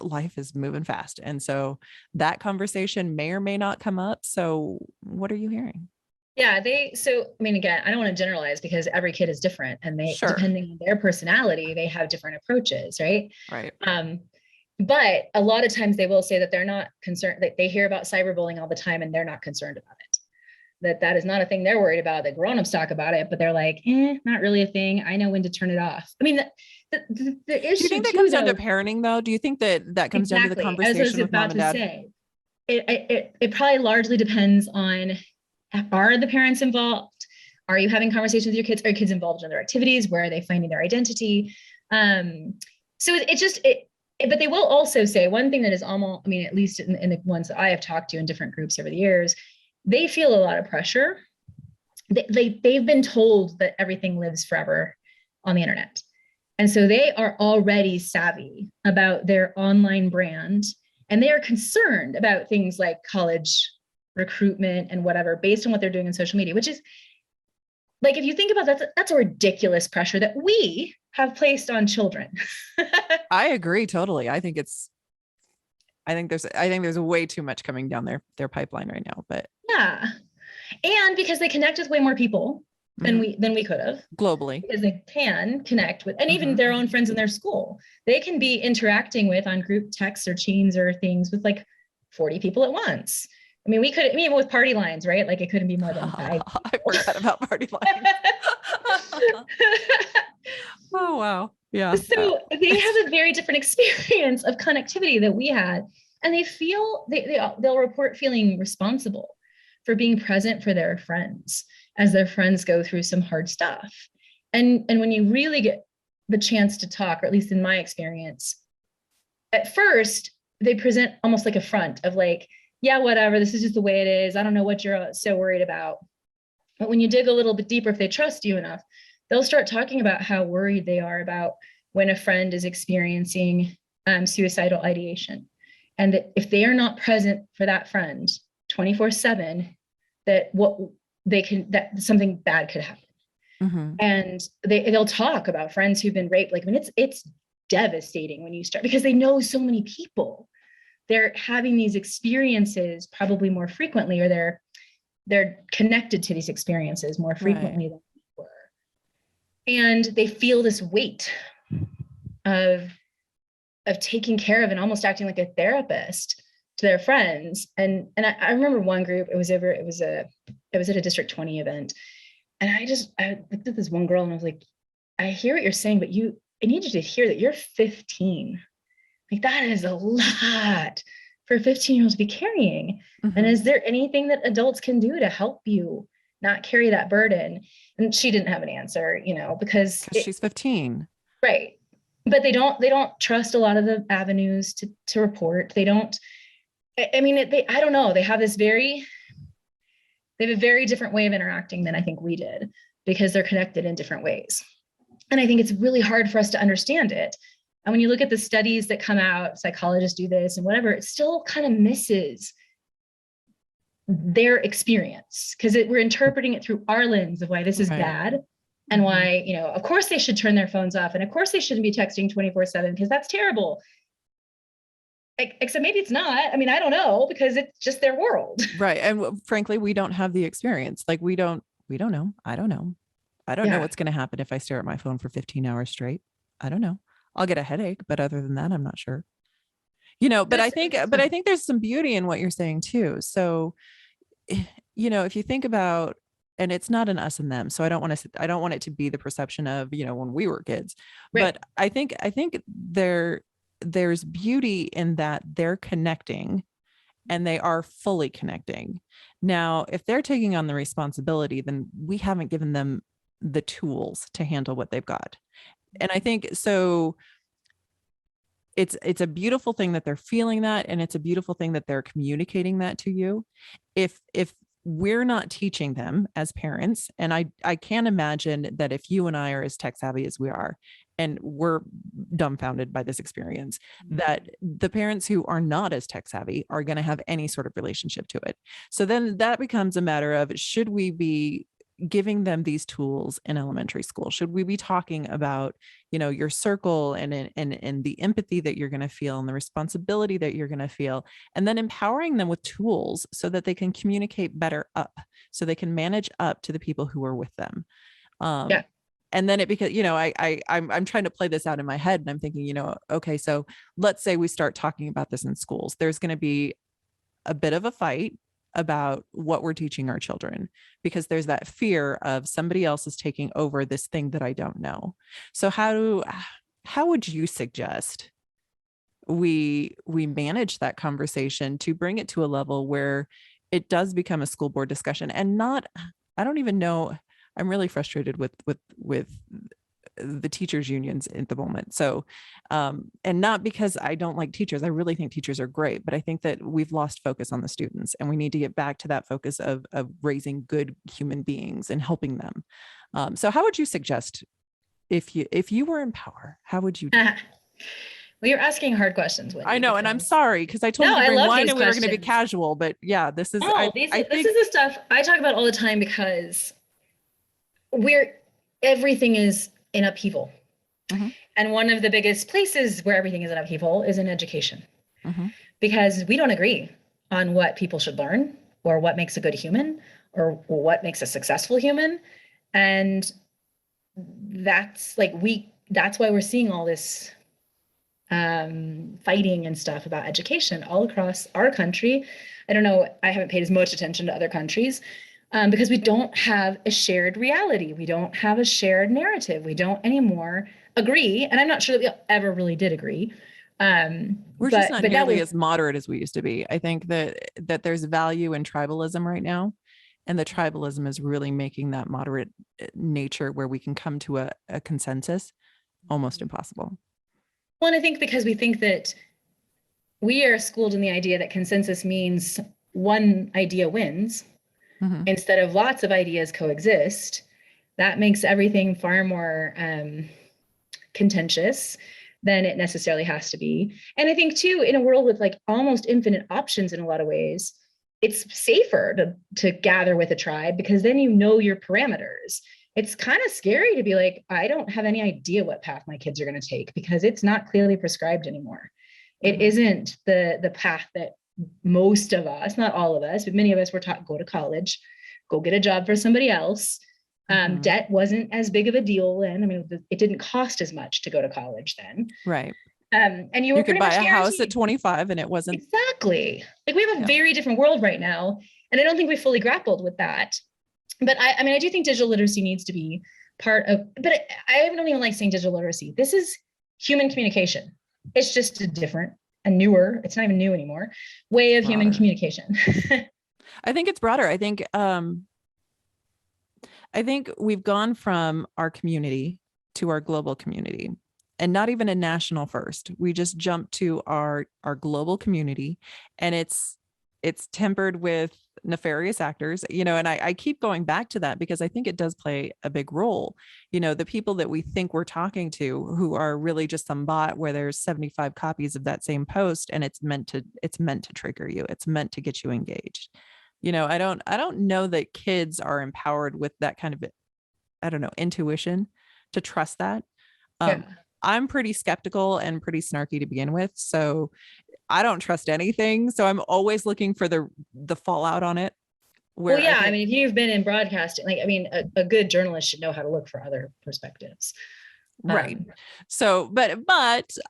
life is moving fast. And so that conversation may or may not come up. So what are you hearing? Yeah, I mean, again, I don't want to generalize because every kid is different and Sure. depending on their personality, they have different approaches, right? Right. But a lot of times they will say that they're not concerned, that they hear about cyberbullying all the time and they're not concerned about it. That is not a thing they're worried about. The grown-ups talk about it, but they're like, not really a thing. I know when to turn it off. I mean, the issue. Do you think that comes down to parenting though? Do you think that comes down to the conversation with mom and dad? Say. It probably largely depends on, are the parents involved? Are you having conversations with your kids? Are your kids involved in their activities? Where are they finding their identity? So but they will also say one thing that is almost, I mean, at least in the ones that I have talked to in different groups over the years, they feel a lot of pressure. They've been told that everything lives forever on the internet. And so they are already savvy about their online brand, and they are concerned about things like college recruitment and whatever based on what they're doing in social media, which is like, if you think about that, that's a ridiculous pressure that we have placed on children. I agree totally. I think there's way too much coming down their pipeline right now, but Yeah. And because they connect with way more people than we could have, globally, because they can connect with, and even their own friends in their school, they can be interacting with on group texts or chains or things with like 40 people at once. I mean, we could, I mean, with party lines, right? Like it couldn't be more than 5 people. I forgot about party lines. Oh, wow. Yeah. So they have a very different experience of connectivity that we had. And they feel, they'll report feeling responsible for being present for their friends as their friends go through some hard stuff. And when you really get the chance to talk, or at least in my experience, at first they present almost like a front of like, yeah, whatever, this is just the way it is. I don't know what you're so worried about. But when you dig a little bit deeper, if they trust you enough, they'll start talking about how worried they are about when a friend is experiencing suicidal ideation. And that if they are not present for that friend 24/7, that that something bad could happen. And they'll talk about friends who've been raped. Like, I mean, it's devastating when you start, because they know so many people. They're having these experiences probably more frequently, or they're connected to these experiences more frequently than we were. And they feel this weight of taking care of and almost acting like a therapist to their friends. And I remember one group, it was at a District 20 event. And I looked at this one girl and I was like, I hear what you're saying, but I need you to hear that you're 15. Like, that is a lot for a 15-year-old to be carrying. And is there anything that adults can do to help you not carry that burden? And she didn't have an answer, because she's 15. Right. But they don't trust a lot of the avenues to report. They don't, I mean, I don't know. They have a very different way of interacting than I think we did, because they're connected in different ways. And I think it's really hard for us to understand it. And when you look at the studies that come out, psychologists do this and whatever, it still kind of misses their experience, because we're interpreting it through our lens of why this is bad. And why, of course they should turn their phones off. And of course they shouldn't be texting 24/7, because that's terrible. Except maybe it's not. I mean, I don't know, because it's just their world. Right. And frankly, we don't have the experience. Like we don't know. I don't know. I don't know what's going to happen if I stare at my phone for 15 hours straight. I don't know. I'll get a headache, but other than that, I'm not sure. But I think there's some beauty in what you're saying too. So, if you think about, and it's not an us and them, so I don't want it to be the perception of, when we were kids, but I think there's beauty in that they're connecting, and they are fully connecting. Now, if they're taking on the responsibility, then we haven't given them the tools to handle what they've got. And I think so it's a beautiful thing that they're feeling that, and it's a beautiful thing that they're communicating that to you. If we're not teaching them as parents, and I can't imagine that if you and I are as tech savvy as we are, and we're dumbfounded by this experience, that the parents who are not as tech savvy are going to have any sort of relationship to it. So then that becomes a matter of, should we be giving them these tools in elementary school? Should we be talking about, your circle and the empathy that you're going to feel and the responsibility that you're going to feel, and then empowering them with tools so that they can communicate better up, so they can manage up to the people who are with them. And then because, I'm trying to play this out in my head, and I'm thinking, okay, so let's say we start talking about this in schools. There's going to be a bit of a fight about what we're teaching our children, because there's that fear of somebody else is taking over this thing that I don't know. So how would you suggest we manage that conversation to bring it to a level where it does become a school board discussion, and not, I don't even know, I'm really frustrated with the teachers unions at the moment. So, and not because I don't like teachers, I really think teachers are great, but I think that we've lost focus on the students, and we need to get back to that focus of raising good human beings and helping them. So how would you suggest if you were in power, how would you do it? Well, you're asking hard questions, I Wendy, know, and I'm because sorry because I told no, you to I bring love wine these and we were going to be questions. casual, but yeah, this is Oh, I this think is the stuff I talk about all the time because we're everything is in upheaval. mhm, And one of the biggest places where everything is in upheaval is in education, mhm. because we don't agree on what people should learn or what makes a good human or what makes a successful human. And that's why we're seeing all this fighting and stuff about education all across our country. I don't know, I haven't paid as much attention to other countries because we don't have a shared reality. We don't have a shared narrative. We don't anymore agree. And I'm not sure that we ever really did agree. We're just not But now nearly we're, as moderate as we used to be. I think that there's value in tribalism right now, and the tribalism is really making that moderate nature where we can come to a consensus almost impossible. well, I think because we think that we are schooled in the idea that consensus means one idea wins Mhm. instead of lots of ideas coexist. That makes everything far more contentious than it necessarily has to be. And I think too, in a world with like almost infinite options in a lot of ways, it's safer to gather with a tribe because then you know your parameters. It's kind of scary to be like, I don't have any idea what path my kids are going to take because it's not clearly prescribed anymore. It Mhm. isn't the path that most of us, not all of us, but many of us were taught, go to college, go get a job for somebody else. Mhm. Debt wasn't as big of a deal then. I mean, it didn't cost as much to go to college then. Right. And you You were could pretty buy much a house at guaranteed. 25 and it wasn't, Exactly. Like we have a yeah. very different world right now. And I don't think we fully grappled with that. But I mean, I do think digital literacy needs to be part of, but I don't even like saying digital literacy. This is human communication. It's just a different, a newer, it's not even new anymore, way of human Broader. communication. I think it's broader. I think we've gone from our community to our global community, and not even a national first. We just jumped to our global community, and it's tempered with nefarious actors, and I keep going back to that because I think it does play a big role. The people that we think we're talking to who are really just some bot where there's 75 copies of that same post and it's meant to trigger you. It's meant to get you engaged. I don't know that kids are empowered with that kind of, I don't know, intuition to trust that. Yeah. um I'm pretty skeptical and pretty snarky to begin with, so I don't trust anything, so I'm always looking for the fallout on it, Well, where I yeah. I think, mean, if you've been in broadcasting, like, I mean, a good journalist should know how to look for other perspectives. right. Um, So but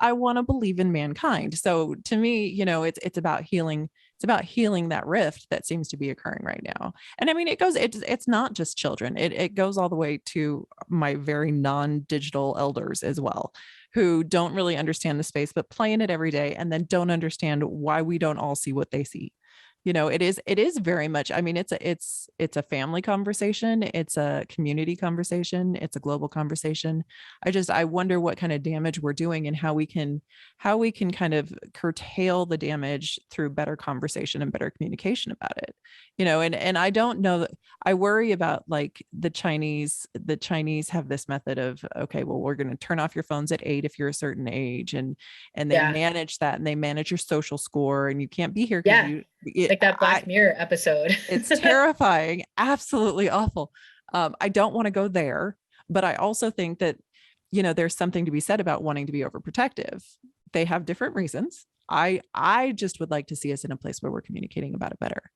I want to believe in mankind, so to me, it's about healing. It's about healing that rift that seems to be occurring right now. And I mean, it's not just children. It goes all the way to my very non-digital elders as well, who don't really understand the space but play in it every day and then don't understand why we don't all see what they see. It is very much, I mean, it's a family conversation, it's a community conversation, it's a global conversation. I wonder what kind of damage we're doing and how we can kind of curtail the damage through better conversation and better communication about it. And I don't know that, I worry about like the Chinese have this method of, okay, well, we're going to turn off your phones at 8 if you're a certain age, and they yeah. manage that, and they manage your social score, and you can't be here because Yeah. Like that I Black Mirror episode. it's terrifying, absolutely awful. I don't want to go there, but I also think that there's something to be said about wanting to be overprotective. They have different reasons. I just would like to see us in a place where we're communicating about it better.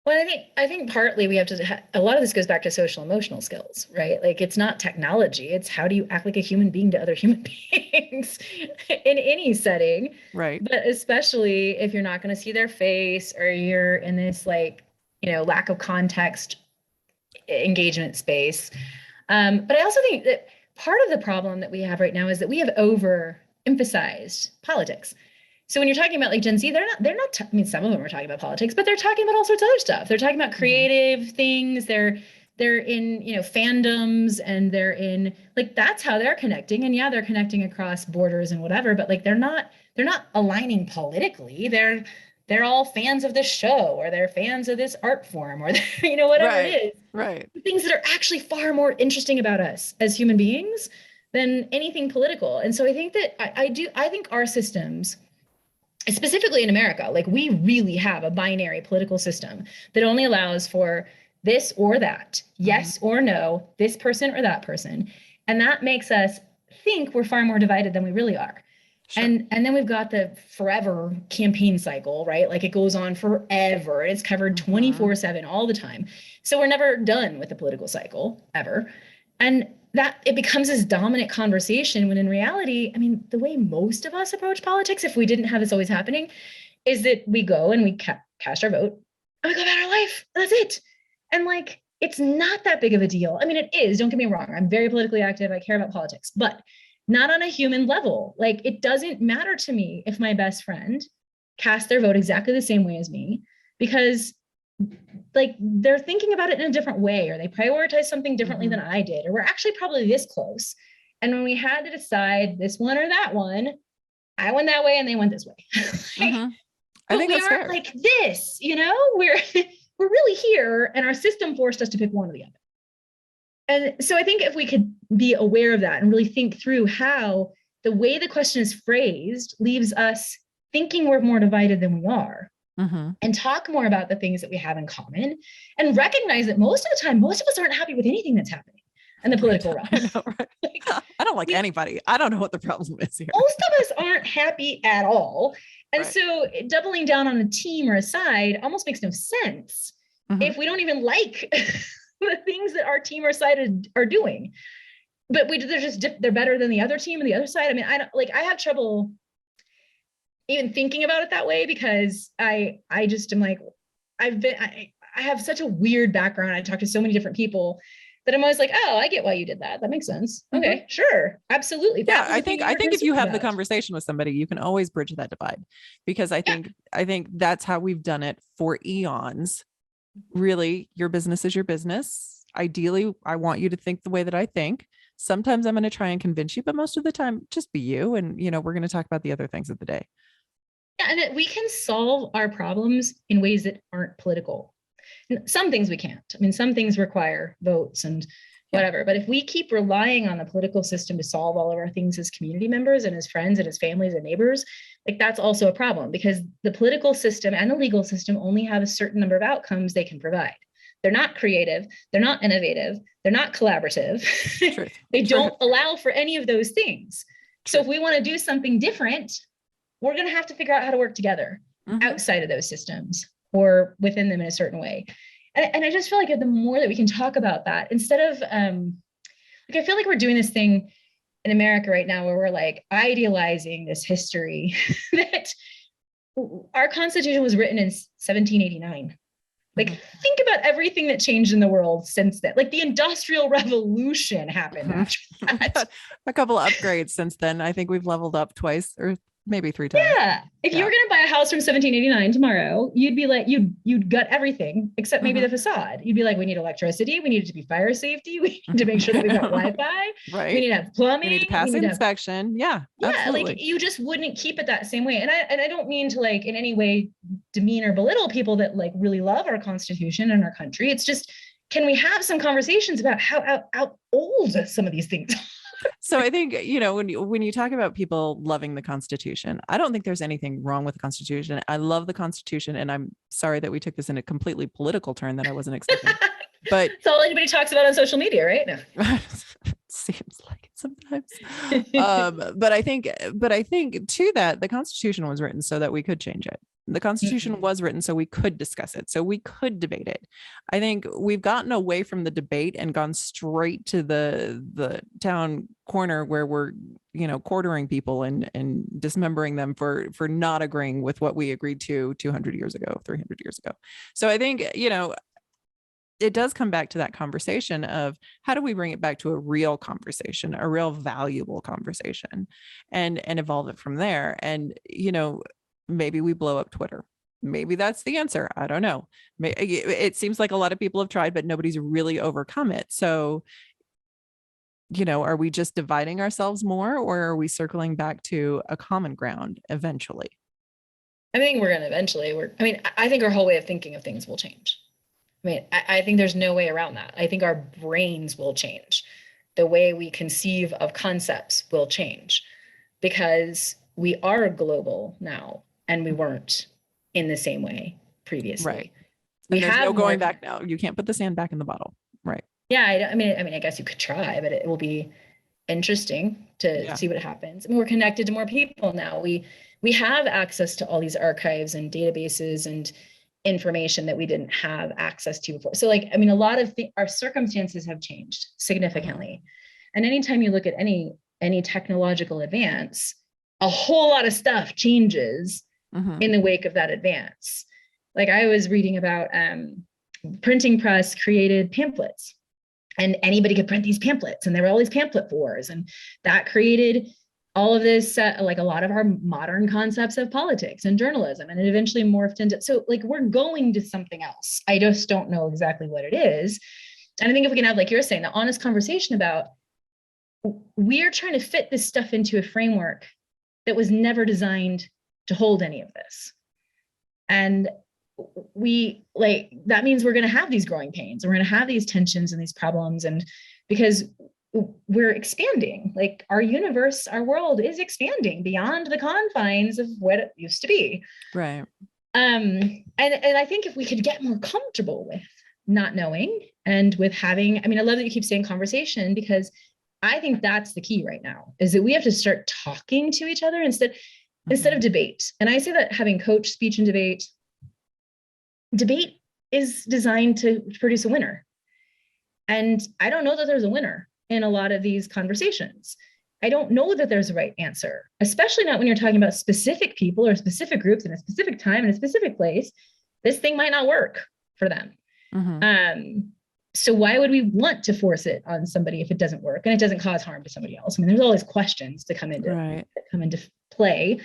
Well, I think partly we have to a lot of this goes back to social emotional skills, right? Like it's not technology, it's how do you act like a human being to other human beings in any setting, Right. but especially if you're not going to see their face or you're in this like, lack of context engagement space. But I also think that part of the problem that we have right now is that we have overemphasized politics. So when you're talking about like Gen Z, I mean, some of them are talking about politics, but they're talking about all sorts of other stuff. They're talking about Mhm. creative things. They're in, fandoms, and they're in like that's how they're connecting. And yeah, they're connecting across borders and whatever, but like they're not aligning politically. They're all fans of this show, or they're fans of this art form, or whatever it Right. is. Right. Things that are actually far more interesting about us as human beings than anything political. And so I think that I think our systems, specifically in America, like we really have a binary political system that only allows for this or that, yes or no, this person or that person. And that makes us think we're far more divided than we really are. Sure. And then we've got the forever campaign cycle, right? Like it goes on forever. It's covered 24/7 all the time. So we're never done with the political cycle ever. And that it becomes this dominant conversation when in reality, I mean, the way most of us approach politics, if we didn't have this always happening, is that we go and we cast our vote and we go about our life. That's it. And like, it's not that big of a deal. I mean, it is, don't get me wrong. I'm very politically active. I care about politics, but not on a human level. Like, it doesn't matter to me if my best friend cast their vote exactly the same way as me, because like they're thinking about it in a different way, or they prioritize something differently than I did, or we're actually probably this close. And when we had to decide this one or that one, I went that way and they went this way. I think we that's aren't fair. like this, you know, we're really here, and our system forced us to pick one or the other. And so I think if we could be aware of that and really think through how the way the question is phrased leaves us thinking we're more divided than we are, and talk more about the things that we have in common, and recognize that most of the time, most of us aren't happy with anything that's happening in the political realm. I know, right? Like, I don't like anybody. I don't know what the problem is here. Most of us aren't happy at all. And so doubling down on a team or a side almost makes no sense if we don't even like the things that our team or side are doing. But they're better than the other team and the other side. I mean, I have trouble even thinking about it that way, because I just am like, I have such a weird background. I talk to so many different people that I'm always like, oh, I get why you did that. That makes sense. Okay, sure. Absolutely. Yeah, I think if you have the conversation with somebody, you can always bridge that divide, because I think that's how we've done it for eons. Really, your business is your business. Ideally, I want you to think the way that I think. Sometimes I'm going to try and convince you, but most of the time, just be you. And, you know, we're going to talk about the other things of the day. Yeah, and that we can solve our problems in ways that aren't political. Some things we can't. I mean, some things require votes and whatever. But if we keep relying on the political system to solve all of our things as community members and as friends and as families and neighbors, like that's also a problem, because the political system and the legal system only have a certain number of outcomes they can provide. They're not creative. They're not innovative. They're not collaborative. They don't allow for any of those things. So if we want to do something different, we're going to have to figure out how to work together outside of those systems or within them in a certain way. And I just feel like the more that we can talk about that, instead of, like, I feel like we're doing this thing in America right now where we're like idealizing this history that our Constitution was written in 1789. Like, think about everything that changed in the world since then. Like, the Industrial Revolution happened after that. A couple of upgrades since then. I think we've leveled up twice or maybe 3 times. Yeah. If you were going to buy a house from 1789 tomorrow, you'd be like, you'd gut everything except maybe the facade. You'd be like, we need electricity. We need it to be fire safety. We need to make sure that we've got Wi-Fi. Right. We need to have plumbing. We need to pass inspection. Yeah. Absolutely. Like, you just wouldn't keep it that same way. And I don't mean to, like, in any way demean or belittle people that, like, really love our Constitution and our country. It's just, can we have some conversations about how old some of these things are? So I think, you know, when you talk about people loving the Constitution, I don't think there's anything wrong with the Constitution. I love the Constitution, and I'm sorry that we took this in a completely political turn that I wasn't expecting. But it's all anybody talks about on social media, right? No. Seems like it sometimes. But I think to that, the Constitution was written so that we could change it. The Constitution was written so we could discuss it, so we could debate it. I think we've gotten away from the debate and gone straight to the town corner where we're, you know, quartering people and dismembering them for not agreeing with what we agreed to 200 years ago, 300 years ago. So I think, you know, it does come back to that conversation of how do we bring it back to a real conversation, a real valuable conversation, and evolve it from there. And, you know, maybe we blow up Twitter. Maybe that's the answer. I don't know. It seems like a lot of people have tried, but nobody's really overcome it. So, you know, are we just dividing ourselves more, or are we circling back to a common ground eventually? I think we're going to eventually. I think our whole way of thinking of things will change. I mean, I think there's no way around that. I think our brains will change. the way we conceive of concepts will change, because we are global now and we weren't in the same way previously. Right. We And there's have no going back now. You can't put the sand back in the bottle. Right. Yeah, I mean, I guess you could try, but it will be interesting to see what happens. I mean, we're connected to more people now. We have access to all these archives and databases and information that we didn't have access to before. So like, I mean, a lot of our circumstances have changed significantly. And anytime you look at any technological advance, a whole lot of stuff changes in the wake of that advance. Like I was reading about printing press created pamphlets, and anybody could print these pamphlets, and there were all these pamphlet wars, and that created all of this, like a lot of our modern concepts of politics and journalism, and it eventually morphed into, so like we're going to something else. I just don't know exactly what it is. And I think if we can have, like you're saying, the honest conversation about, we're trying to fit this stuff into a framework that was never designed to hold any of this. And we like, that means we're going to have these growing pains, and we're going to have these tensions and these problems. And because we're expanding, like our universe, our world is expanding beyond the confines of what it used to be. Right. And I think if we could get more comfortable with not knowing, and with having, I mean, I love that you keep saying conversation, because I think that's the key right now, is that we have to start talking to each other instead of debate. And I say that having coached speech and debate is designed to produce a winner. And I don't know that there's a winner in a lot of these conversations. I don't know that there's a right answer, especially not when you're talking about specific people or specific groups in a specific time in a specific place. This thing might not work for them. So why would we want to force it on somebody if it doesn't work and it doesn't cause harm to somebody else? I mean, there's always questions to come into play,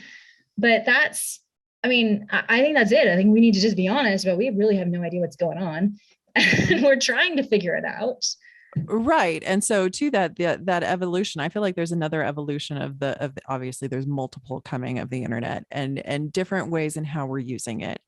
but that's, I mean, I think that's it. I think we need to just be honest, but we really have no idea what's going on, and we're trying to figure it out. Right. And so to that evolution, I feel like there's another evolution of the obviously there's multiple coming of the internet and different ways in how we're using it.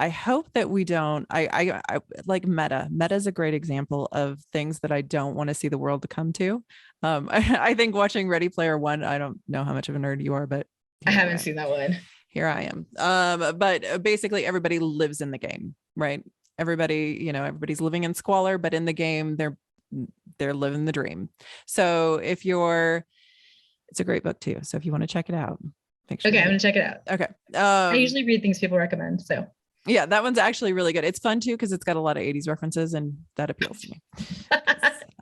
I hope that we don't, I like Meta is a great example of things that I don't want to see the world to come to. I think watching Ready Player One, I don't know how much of a nerd you are, but I haven't seen that one. Here I am. But basically everybody lives in the game, right? Everybody's living in squalor, but in the game, they're living the dream. So it's a great book too. So if you want to check it out, make sure. Okay, I'm gonna check it out. Okay. I usually read things people recommend. So yeah, that one's actually really good. It's fun too, because it's got a lot of 80s references, and that appeals to me.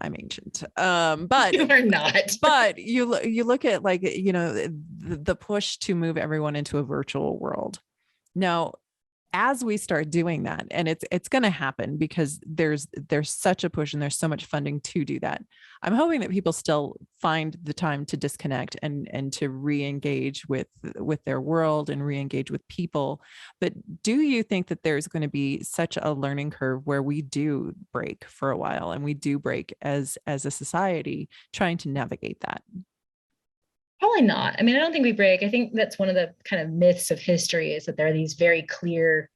I'm ancient. But you are not. But you look at, like, the push to move everyone into a virtual world. Now, as we start doing that, and it's going to happen because there's such a push and there's so much funding to do that. I'm hoping that people still find the time to disconnect and to re-engage with their world and re-engage with people. But do you think that there's going to be such a learning curve where we do break for a while, and we do break as a society trying to navigate that? Probably not. I mean, I don't think we break. I think that's one of the kind of myths of history, is that there are these very clear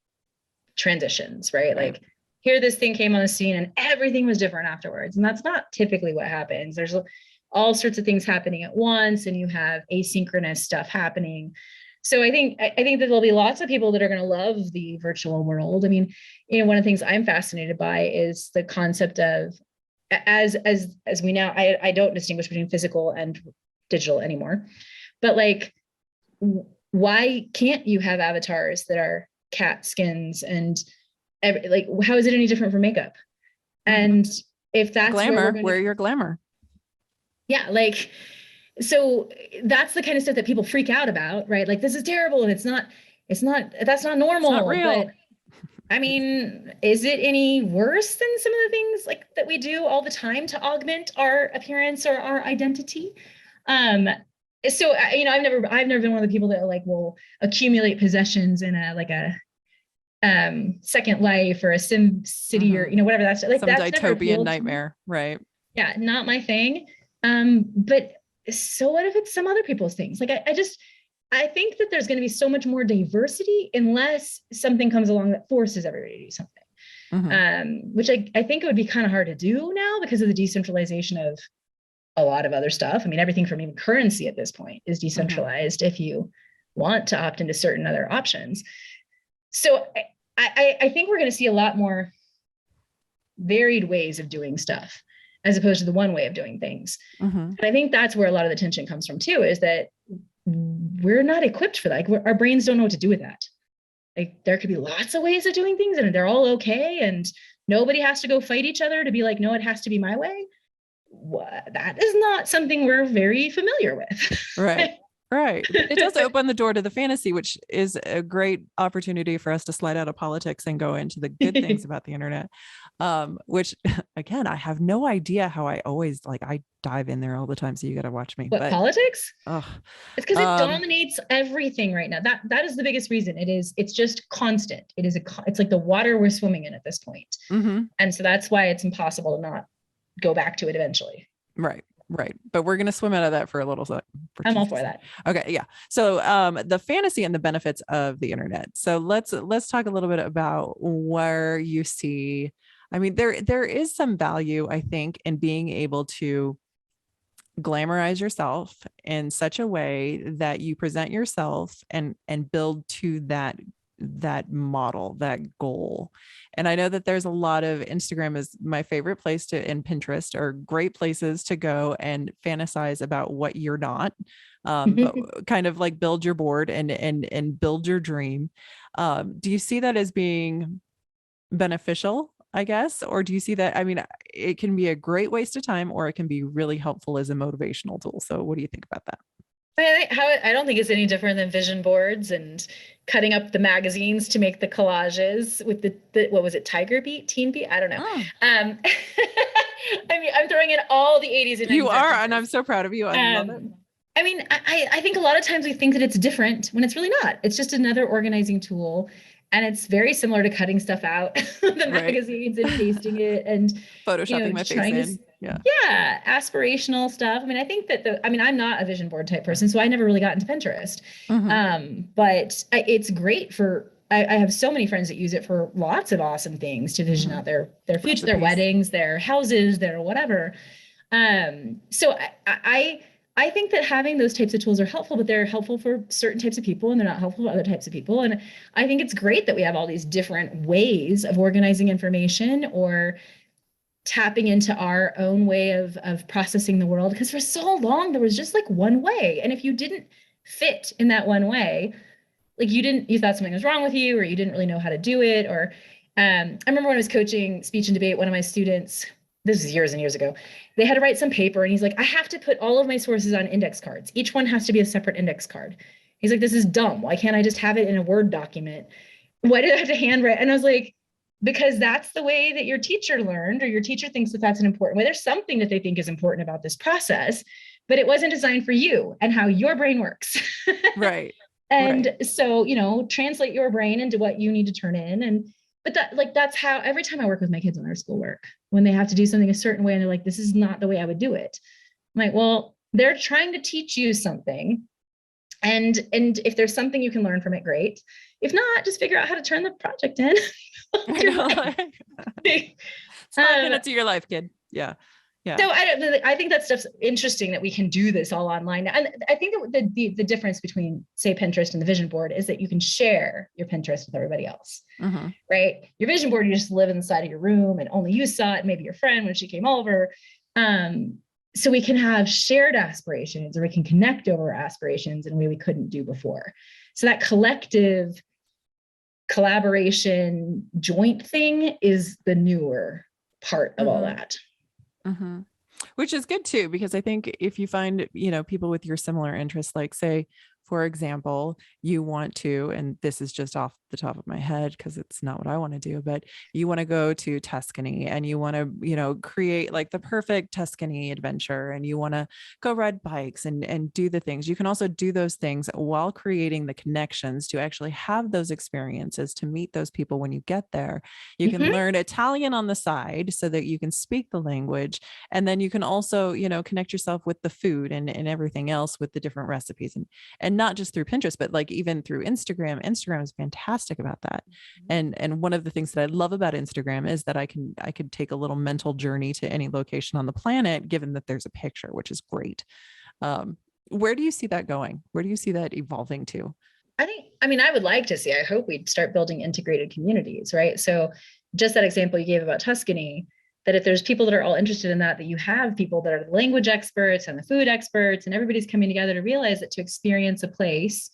transitions, right? Like, here this thing came on the scene and everything was different afterwards. And that's not typically what happens. There's all sorts of things happening at once, and you have asynchronous stuff happening. So I think that there'll be lots of people that are going to love the virtual world. I mean, one of the things I'm fascinated by is the concept of, as we now, I don't distinguish between physical and digital anymore, but like, why can't you have avatars that are cat skins, and like, how is it any different from makeup? And if that's glamour, wear your glamour. Yeah, like, so that's the kind of stuff that people freak out about, right? Like, this is terrible, and that's not normal. It's not real. But I mean, is it any worse than some of the things like that we do all the time to augment our appearance or our identity? So I've never been one of the people that like will accumulate possessions in a Second Life or a Sim City or whatever that's like. Some that's dystopian nightmare, right? Yeah, not my thing. But so what if it's some other people's things? Like I think that there's going to be so much more diversity unless something comes along that forces everybody to do something. Mhm. which I think it would be kind of hard to do now because of the decentralization of a lot of other stuff. I mean, everything from even currency at this point is Mhm. decentralized if you want to opt into certain other options. So I think we're going to see a lot more varied ways of doing stuff as opposed to the one way of doing things. Mhm. And I think that's where a lot of the tension comes from too, is that we're not equipped for that. Like, our brains don't know what to do with that. Like, there could be lots of ways of doing things and they're all okay. And nobody has to go fight each other to be like, no, it has to be my way. That is not something we're very familiar with. Right. Right. But it does open the door to the fantasy, which is a great opportunity for us to slide out of politics and go into the good things about the internet. Which again, I have no idea how I always like, I dive in there all the time. So you got to watch me, What, but politics? oh, It's because it dominates everything right now. That is the biggest reason. It's just constant. It's like the water we're swimming in at this point. mhm. And so that's why it's impossible to not go back to it eventually. Right. Right. But we're going to swim out of that for a little second. I'm all for that. Okay. Yeah. So the fantasy and the benefits of the internet. So let's talk a little bit about where you see, I mean, there is some value, I think, in being able to glamorize yourself in such a way that you present yourself and build to that model, that goal. And I know that there's a lot of, Instagram is my favorite place to, and Pinterest are great places to go and fantasize about what you're not, but kind of like build your board and build your dream. Do you see that as being beneficial, I guess? Or do you see that, I mean, it can be a great waste of time or it can be really helpful as a motivational tool. So what do you think about that? I don't think it's any different than vision boards and cutting up the magazines to make the collages with the what was it, Tiger Beat, Teen Beat? I don't know. Mm. I mean, I'm throwing in all the 80s and 90s. You are, and I'm so proud of you. I love it. I mean, I think a lot of times we think that it's different when it's really not. It's just another organizing tool. And it's very similar to cutting stuff out the magazines and pasting it and photoshopping my face in. Yeah, aspirational stuff. I mean, I think that I'm not a vision board type person, so I never really got into Pinterest. But it's great for, I have so many friends that use it for lots of awesome things to vision out their future, their weddings, their houses, their whatever. So I think that having those types of tools are helpful, but they're helpful for certain types of people and they're not helpful for other types of people. And I think it's great that we have all these different ways of organizing information or tapping into our own way of processing the world. Because for so long, there was just like one way. And if you didn't fit in that one way, like you thought something was wrong with you, or you didn't really know how to do it. Or I remember when I was coaching speech and debate, one of my students, this is years and years ago, they had to write some paper and he's like, I have to put all of my sources on index cards. Each one has to be a separate index card. He's like, this is dumb. Why can't I just have it in a Word document? Why did I have to handwrite? And I was like, because that's the way that your teacher learned, or your teacher thinks that that's an important way. There's something that they think is important about this process, but it wasn't designed for you and how your brain works. Right. And so, translate your brain into what you need to turn in. But that's how, every time I work with my kids on their schoolwork, when they have to do something a certain way and they're like, this is not the way I would do it. I'm like, well, they're trying to teach you something. And if there's something you can learn from it, great. If not, just figure out how to turn the project in. It's 5 minutes of your life, kid. Yeah. Yeah. So I think that stuff's interesting that we can do this all online. And I think that the difference between, say, Pinterest and the vision board is that you can share your Pinterest with everybody else, right? Your vision board, you just live inside of your room and only you saw it, maybe your friend when she came over. So we can have shared aspirations, or we can connect over aspirations in a way we couldn't do before. So that collective collaboration joint thing is the newer part of all that. Which is good too, because I think if you find, people with your similar interests, like say, for example, you want to, and this is just off the top of my head because it's not what I want to do, but you want to go to Tuscany and you want to, create like the perfect Tuscany adventure, and you want to go ride bikes and do the things. You can also do those things while creating the connections to actually have those experiences, to meet those people when you get there. You can learn Italian on the side so that you can speak the language. And then you can also, connect yourself with the food and everything else with the different recipes, and not just through Pinterest, but like even through Instagram. Instagram is fantastic about that. And one of the things that I love about Instagram is that I could take a little mental journey to any location on the planet, given that there's a picture, which is great. Where do you see that going? Where do you see that evolving to? I mean, I would like to see, I hope we'd start building integrated communities, right? So just that example you gave about Tuscany, that if there's people that are all interested in that, that you have people that are the language experts and the food experts, and everybody's coming together to realize that to experience a place,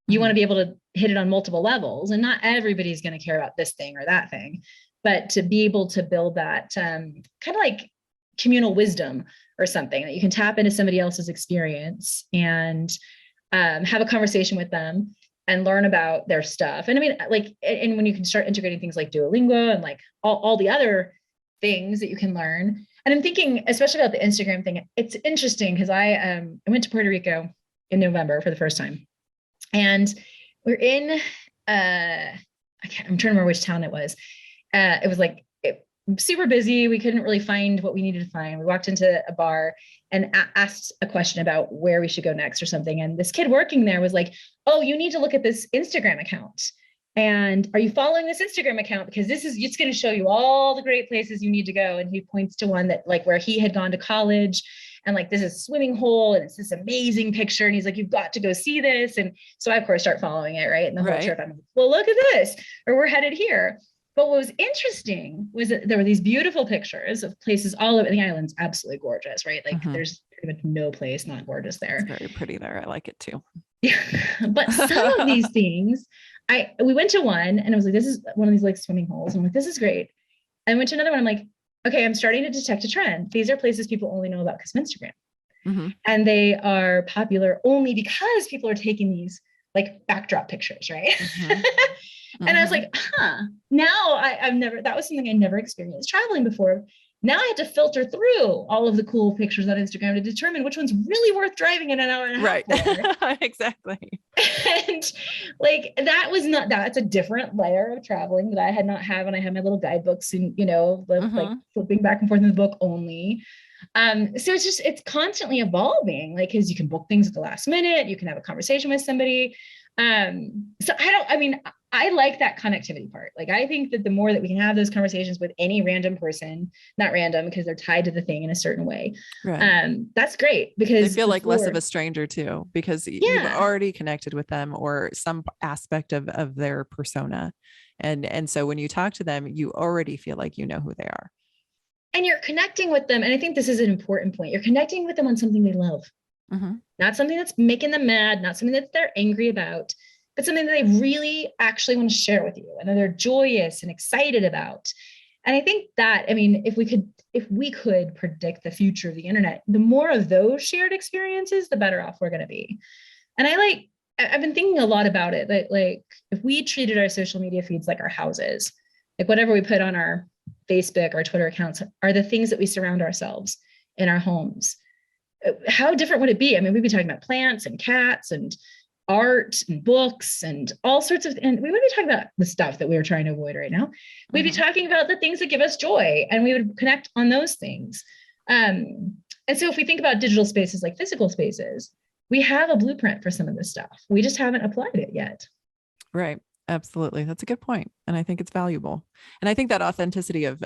you want to be able to hit it on multiple levels, and not everybody's going to care about this thing or that thing, but to be able to build that kind of like communal wisdom or something that you can tap into somebody else's experience and have a conversation with them and learn about their stuff. And I mean, like, and when you can start integrating things like Duolingo and like all the other things that you can learn. And I'm thinking, especially about the Instagram thing, it's interesting because I went to Puerto Rico in November for the first time. And we're in, I'm trying to remember which town it was. It was like super busy. We couldn't really find what we needed to find. We walked into a bar and asked a question about where we should go next or something. And this kid working there was like, oh, you need to look at this Instagram account. And are you following this Instagram account? Because it's going to show you all the great places you need to go. And he points to one that like where he had gone to college, and like, this is a swimming hole and it's this amazing picture. And he's like, you've got to go see this. And so I, of course, start following it. Right. And the whole trip, I'm like, well, look at this, or we're headed here. But what was interesting was that there were these beautiful pictures of places all over the island's absolutely gorgeous, right? Like there's pretty much no place not gorgeous there. It's very pretty there. I like it too. Yeah. But some of these things, we went to one and it was like, this is one of these like swimming holes. I'm like, this is great. I went to another one. I'm like, okay, I'm starting to detect a trend. These are places people only know about because of Instagram. And they are popular only because people are taking these like backdrop pictures, right? And I was like, now that was something I never experienced traveling before. Now I had to filter through all of the cool pictures on Instagram to determine which one's really worth driving in an hour and a half. Right. Exactly. And like, that's a different layer of traveling that I had not had when I had my little guidebooks and, like flipping back and forth in the book only. So it's constantly evolving, like, cause you can book things at the last minute, you can have a conversation with somebody. So I like that connectivity part. Like, I think that the more that we can have those conversations with any random person, not random because they're tied to the thing in a certain way. Right. That's great because they feel like less of a stranger too, because you've already connected with them or some aspect of their persona. And so when you talk to them, you already feel like you know who they are. And you're connecting with them. And I think this is an important point. You're connecting with them on something they love. Not something that's making them mad, not something that they're angry about, but something that they really actually want to share with you and that they're joyous and excited about. And I think that, if we could predict the future of the internet, the more of those shared experiences, the better off we're going to be. And I've been thinking a lot about it, that like, if we treated our social media feeds like our houses, like whatever we put on our Facebook or Twitter accounts are the things that we surround ourselves in our homes. How different would it be? We'd be talking about plants and cats and art and books and all sorts of, and we wouldn't be talking about the stuff that we were trying to avoid right now. We'd be talking about the things that give us joy, and we would connect on those things. And so if we think about digital spaces like physical spaces, we have a blueprint for some of this stuff. We just haven't applied it yet. Right. Absolutely. That's a good point. And I think it's valuable. And I think that authenticity of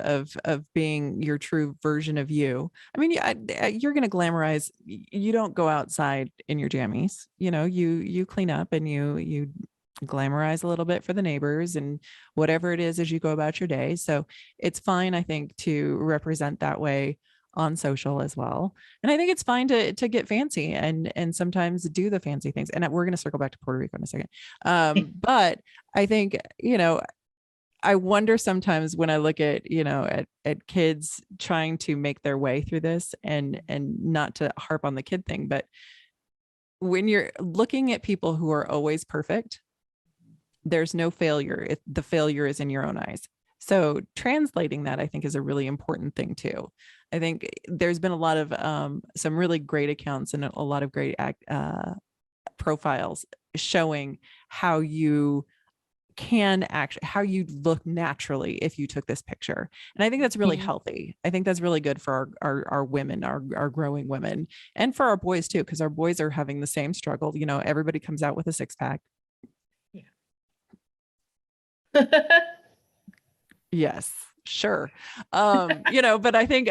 being your true version of you. You're going to glamorize. You don't go outside in your jammies, you clean up and you glamorize a little bit for the neighbors and whatever it is as you go about your day. So it's fine, I think, to represent that way on social as well. And I think it's fine to get fancy and sometimes do the fancy things. And we're going to circle back to Puerto Rico in a second. But I think, I wonder sometimes when I look at, at kids trying to make their way through this and not to harp on the kid thing, but when you're looking at people who are always perfect, there's no failure. The failure is in your own eyes. So translating that, I think, is a really important thing too. I think there's been a lot of some really great accounts and a lot of great profiles showing how you can actually, how you look naturally if you took this picture. And I think that's really Mhm. healthy. I think that's really good for our women, our growing women, and for our boys too, because our boys are having the same struggle. You know, everybody comes out with a six pack. Yeah. Yes, sure. You know, but I think,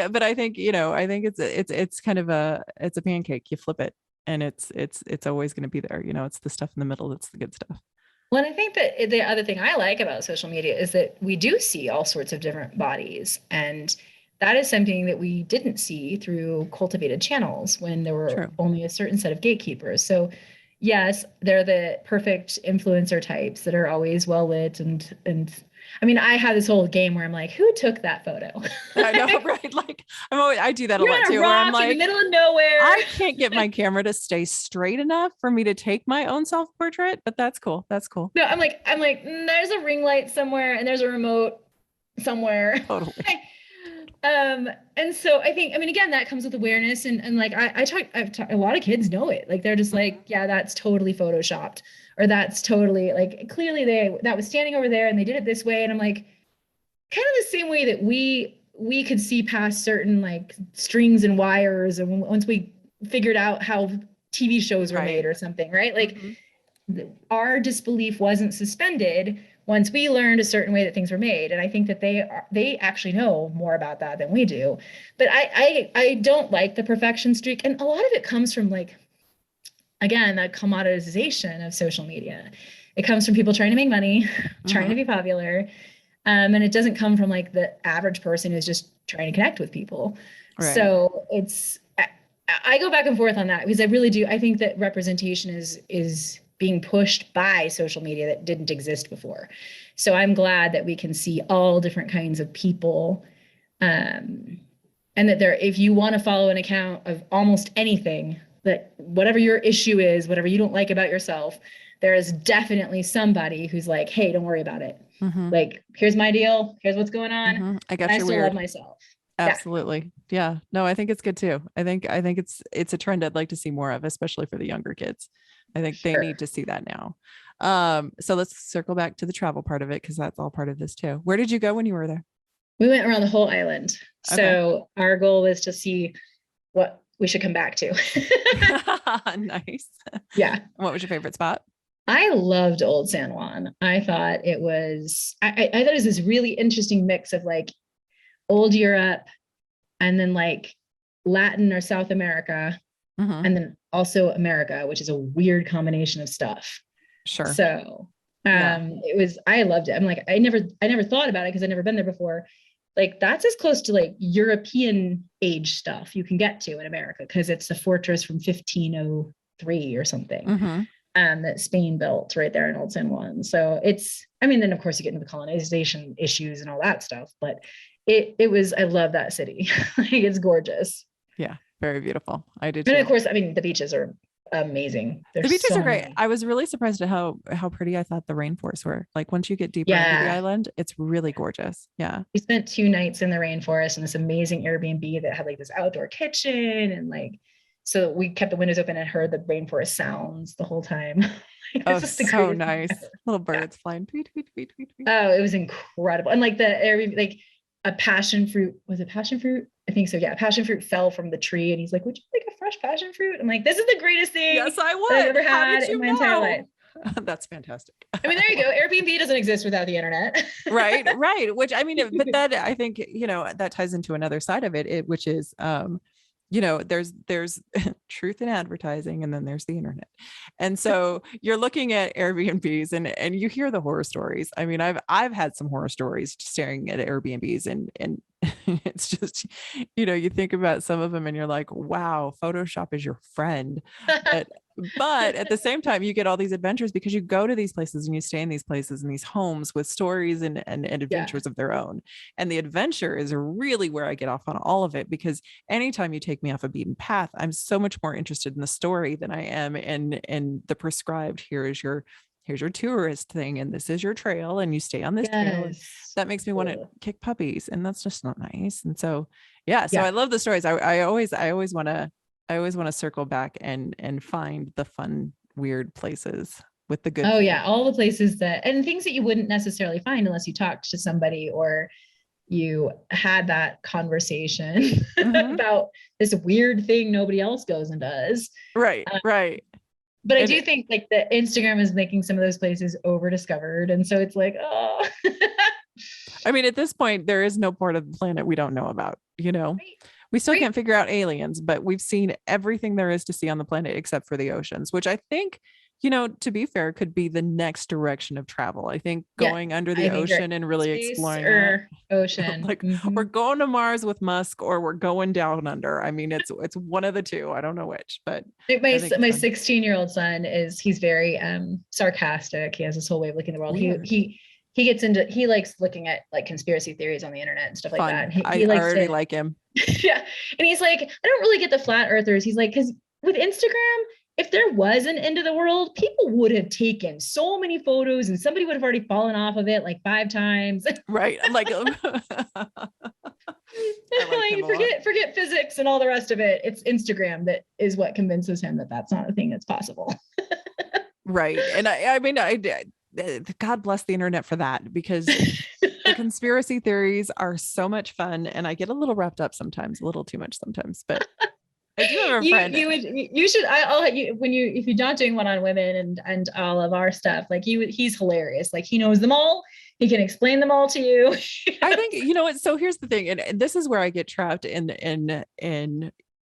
you know, I think it's kind of it's a pancake. You flip it and it's always going to be there. You know, it's the stuff in the middle that's the good stuff. Well, and I think that the other thing I like about social media is that we do see all sorts of different bodies. And that is something that we didn't see through cultivated channels when there were True. only a certain set of gatekeepers. So, yes, they're the perfect influencer types that are always well lit and I mean, I have this whole game where I'm like, who took that photo? I know, right? Like I do that a You're lot on a too, where I'm rock in the like, middle of nowhere. I can't get my camera to stay straight enough for me to take my own self-portrait, but that's cool. That's cool. No, I'm like, there's a ring light somewhere and there's a remote somewhere. Totally. And so I think, I mean, again, that comes with awareness and like I've talked, a lot of kids know it. Like they're just like, yeah, that's totally photoshopped, or that's totally like clearly that was standing over there and they did it this way. And I'm like, kind of the same way that we could see past certain like strings and wires, and once we figured out how TV shows were made Right. or something, right? Like Mhm. our disbelief wasn't suspended once we learned a certain way that things were made. And I think that they actually know more about that than we do. But I don't like the perfection streak, and a lot of it comes from like, again, that commoditization of social media. It comes from people trying to make money, trying to Mhm. be popular, and it doesn't come from like the average person who's just trying to connect with people. Right. So I go back and forth on that because I really do. I think that representation is being pushed by social media that didn't exist before. So I'm glad that we can see all different kinds of people. Um, and that if you want to follow an account of almost anything, that whatever your issue is, whatever you don't like about yourself, there is definitely somebody who's like, hey, don't worry about it. Mhm. Like, here's my deal. Here's what's going on. Mhm. I And got I you still love weird. myself. Yeah, Absolutely. Yeah. No, I think it's good too. I think it's a trend I'd like to see more of, especially for the younger kids. I think they sure. need to see that now. So let's circle back to the travel part of it because that's all part of this too. Where did you go when you were there? We went around the whole island. Okay. So our goal was to see what we should come back to. Nice. Yeah. What was your favorite spot? I loved Old San Juan. I thought it was, I thought it was this really interesting mix of like old Europe and then like Latin or South America, Hmm. and then also America, which is a weird combination of stuff. Sure. So Yeah. it was, I loved it. I'm like, I never thought about it because I'd never been there before. Like that's as close to like European age stuff you can get to in America because it's a fortress from 1503 or something, Hmm. that Spain built right there in Old San Juan. So it's, I mean, then of course you get into the colonization issues and all that stuff, but it was, I love that city. Like it's gorgeous. Yeah. Very beautiful. I did And of too. course, I mean, the beaches are amazing. The There's beaches are so great. many. I was really surprised at how pretty I thought the rainforests were. Like once you get deeper into the Yeah. island, it's really gorgeous. Yeah. We spent 2 nights in the rainforest in this amazing Airbnb that had like this outdoor kitchen and like, so we kept the windows open and heard the rainforest sounds the whole time. Like, Oh, this was the so greatest thing nice. ever. Little Yeah. birds flying. Tweet, tweet, tweet, tweet, tweet. Oh, it was incredible. And like the Airbnb, like a passion fruit, was it passion fruit? I think so. Yeah. Passion fruit fell from the tree and he's like, would you like a fresh passion fruit? I'm like, this is the greatest thing Yes, I that I've ever would. How had did in you my entire life. know? That's fantastic. I mean, there you go. Airbnb doesn't exist without the internet. Right, right. Which I mean, but that I think, that ties into another side of it, which is there's truth in advertising and then there's the internet. And so you're looking at Airbnbs and you hear the horror stories. I mean, I've had some horror stories staring at Airbnbs and it's just, you think about some of them and you're like, wow, Photoshop is your friend. But at the same time, you get all these adventures because you go to these places and you stay in these places and these homes with stories and Yeah. adventures of their own. And the adventure is really where I get off on all of it because anytime you take me off a beaten path, I'm so much more interested in the story than I am in the prescribed, here's your tourist thing and this is your trail and you stay on this trail. And Yes. that makes me want to Ugh. kick puppies. And that's just not nice. And so, yeah, so Yeah. I love the stories. I always want to circle back and find the fun, weird places. with the good Oh food. yeah, all the places that and things that you wouldn't necessarily find unless you talked to somebody or you had that conversation Hmm. about this weird thing nobody else goes and does. Right, Um, right. but I And do think like that Instagram is making some of those places over discovered. And so it's like, oh, I mean, at this point, there is no part of the planet we don't know about, you know? right, We still right. can't figure out aliens, but we've seen everything there is to see on the planet except for the oceans, which I think, to be fair, could be the next direction of travel. I think Yeah, going under the I think you're ocean and really space exploring it. or ocean. Like we're Mhm. going to Mars with Musk or we're going down under. I mean, it's one of the two. I don't know which, but Like I think it's my fun. 16-year-old son he's very sarcastic. He has this whole way of looking at the world. Weird. He likes looking at like conspiracy theories on the internet and stuff like that. Fun. And I he likes already to like him. yeah. And he's like, I don't really get the flat earthers. He's like, because with Instagram, if there was an end of the world, people would have taken so many photos and somebody would have already fallen off of it like 5 times. Right. I'm like, I like him Like a lot. forget physics and all the rest of it. It's Instagram that is what convinces him that that's not a thing that's possible. Right. And I mean, God bless the internet for that because the conspiracy theories are so much fun and I get a little wrapped up sometimes, a little too much sometimes, but I do have a friend. You should I'll you when you if you're not doing one on women and all of our stuff like he's hilarious, like he knows them all, he can explain them all to you. I think, what, so here's the thing, and this is where I get trapped in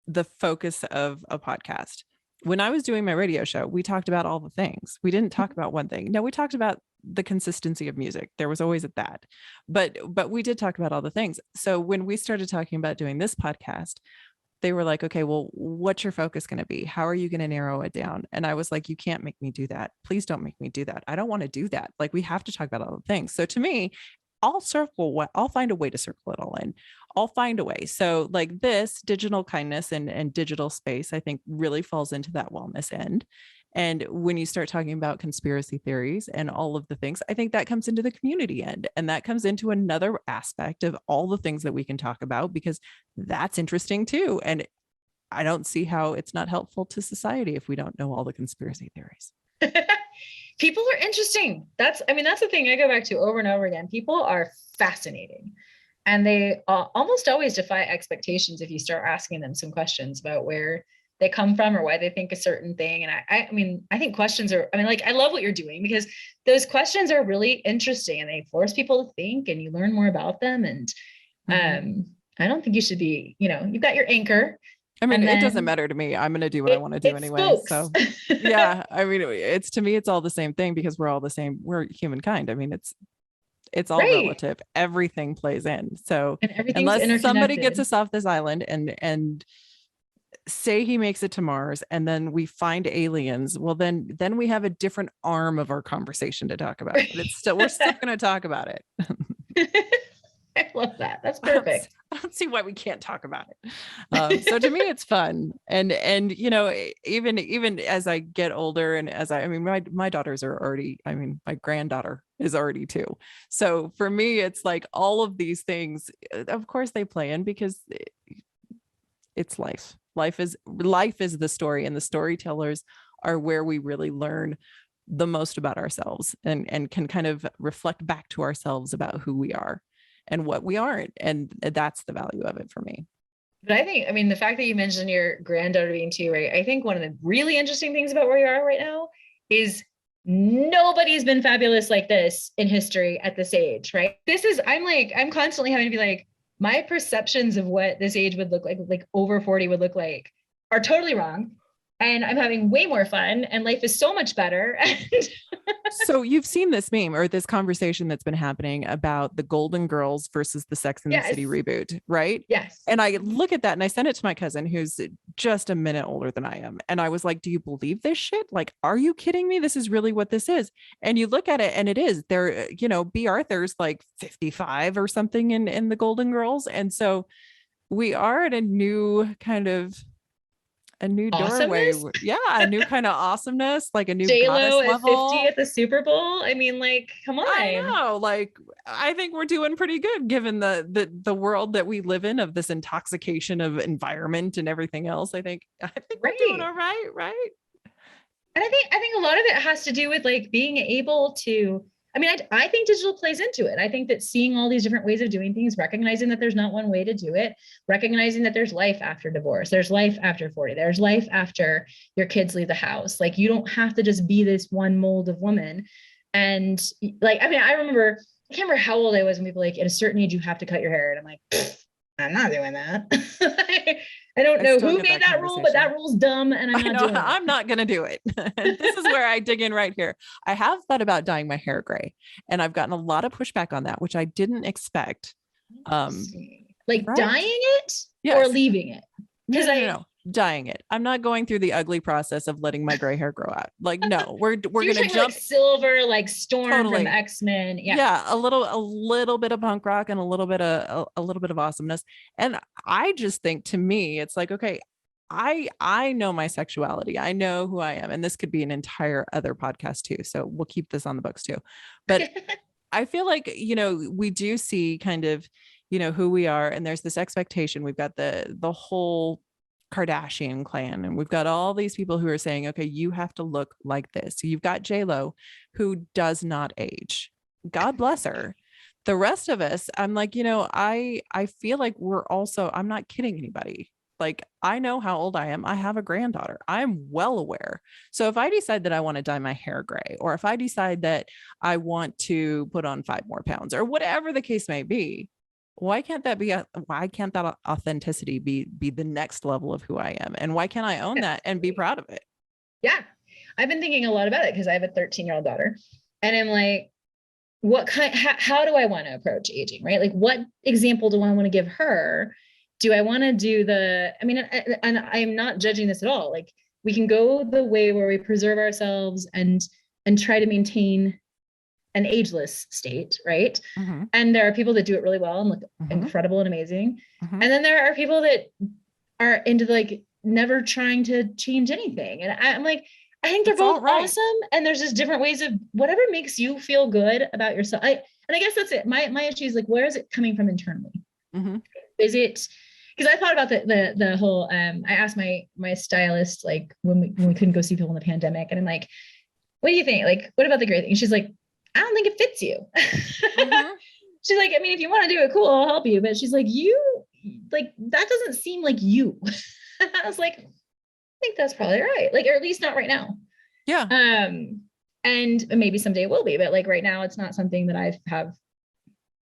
the focus of a podcast. When I was doing my radio show, we talked about all the things. We didn't talk about one thing. No, we talked about the consistency of music. There was always at that. But we did talk about all the things. So when we started talking about doing this podcast, they were like, okay, well, what's your focus going to be? How are you going to narrow it down? And I was like, you can't make me do that. Please don't make me do that. I don't want to do that. Like, we have to talk about all the things. So to me, I'll find a way to circle it all in. I'll find a way. So like this digital kindness and digital space, I think really falls into that wellness end. And when you start talking about conspiracy theories and all of the things, I think that comes into the community end. And that comes into another aspect of all the things that we can talk about because that's interesting too. And I don't see how it's not helpful to society if we don't know all the conspiracy theories. People are interesting. That's the thing I go back to over and over again. People are fascinating and they almost always defy expectations if you start asking them some questions about where they come from or why they think a certain thing. And I think questions are, like, I love what you're doing because those questions are really interesting and they force people to think and you learn more about them. And I don't think you should be, you've got your anchor. I mean, And it doesn't then matter to me. I'm going to do what I want to do it anyway. spokes. So yeah, I mean, to me, it's all the same thing because we're all the same. We're humankind. I mean, it's all Right. relative. Everything plays in. So And everything's unless somebody gets interconnected. us off this island and say he makes it to Mars and then we find aliens, well, then we have a different arm of our conversation to talk about. But we're still going to talk about it. I love that. That's I don't, perfect. I don't see why we can't talk about it. So to me, it's fun. And even as I get older and my daughters are already, my granddaughter is already 2. So for me, it's like all of these things, of course they play in because it's life. Life is the story and the storytellers are where we really learn the most about ourselves and can kind of reflect back to ourselves about who we are and what we aren't. And that's the value of it for me. But I think, the fact that you mentioned your granddaughter being 2, right? I think one of the really interesting things about where you are right now is nobody's been fabulous like this in history at this age, right? I'm constantly having to be like, my perceptions of what this age would look like over 40 would look like, are totally wrong. And I'm having way more fun and life is so much better. So you've seen this meme or this conversation that's been happening about the Golden Girls versus the Sex and the City reboot, right? Yes. And I look at that and I sent it to my cousin who's just a minute older than I am. And I was like, do you believe this shit? Like, are you kidding me? This is really what this is. And you look at it and it is there, B. Arthur's like 55 or something in the Golden Girls. And so we are at a new kind of a new doorway. Yeah, a new kind of awesomeness, like a new J-Lo goddess at level. 50 at the Super Bowl. Come on. I know. Like, I think we're doing pretty good given the world that we live in of this intoxication of environment and everything else. I think we're doing all right, right? And I think a lot of it has to do with like being able to, I mean, I think digital plays into it. I think that seeing all these different ways of doing things, recognizing that there's not one way to do it, recognizing that there's life after divorce, there's life after 40, there's life after your kids leave the house. Like you don't have to just be this one mold of woman. And like, I mean, I can't remember how old I was when people like at a certain age, you have to cut your hair. And I'm like, I'm not doing that. I don't I know still who get made that that rule, but that conversation. rule's dumb and I'm I not know doing it. I'm not going to do it. This is where I dig in right here. I have thought about dyeing my hair gray, and I've gotten a lot of pushback on that, which I didn't expect. Interesting. Like Right? dyeing it or Yes. leaving it? No, Because no, no, no. Dyeing it. I'm not going through the ugly process of letting my gray hair grow out. Like, no, we're so you're gonna talking like jump silver, like Storm from totally. X-Men. Yeah. Yeah, a little bit of punk rock and a little bit of awesomeness. And I just think, to me, it's like, okay, I know my sexuality. I know who I am. And this could be an entire other podcast too. So we'll keep this on the books too. But I feel like, we do see kind of, who we are, and there's this expectation. We've got the whole Kardashian clan, and we've got all these people who are saying, okay, you have to look like this. So you've got J-Lo, who does not age. God bless her. The rest of us, I'm like, I feel like I'm not kidding anybody. Like, I know how old I am. I have a granddaughter. I'm well aware. So if I decide that I want to dye my hair gray, or if I decide that I want to put on 5 more pounds, or whatever the case may be, why can't that authenticity be the next level of who I am? And why can't I own that and be proud of it? Yeah. I've been thinking a lot about it because I have a 13-year-old daughter. And I'm like, how do I want to approach aging? Right? Like, what example do I want to give her? Do I want to do and I'm not judging this at all. Like, we can go the way where we preserve ourselves and try to maintain an ageless state, right? Mm-hmm. And there are people that do it really well and look incredible and amazing. And then there are people that are into like never trying to change anything. And I'm like, I think they're both awesome. And there's just different ways of whatever makes you feel good about yourself. And I guess that's it. My issue is like, where is it coming from internally? Is it, because I thought about the whole, I asked my stylist, like when we couldn't go see people in the pandemic, and I'm like, what do you think? Like, what about the gray thing? And she's like, I don't think it fits you. She's like, I mean, if you want to do it, cool, I'll help you. But she's like, that doesn't seem like you. I was like, I think that's probably right. Like, or at least not right now. Yeah. And maybe someday it will be, but like right now it's not something that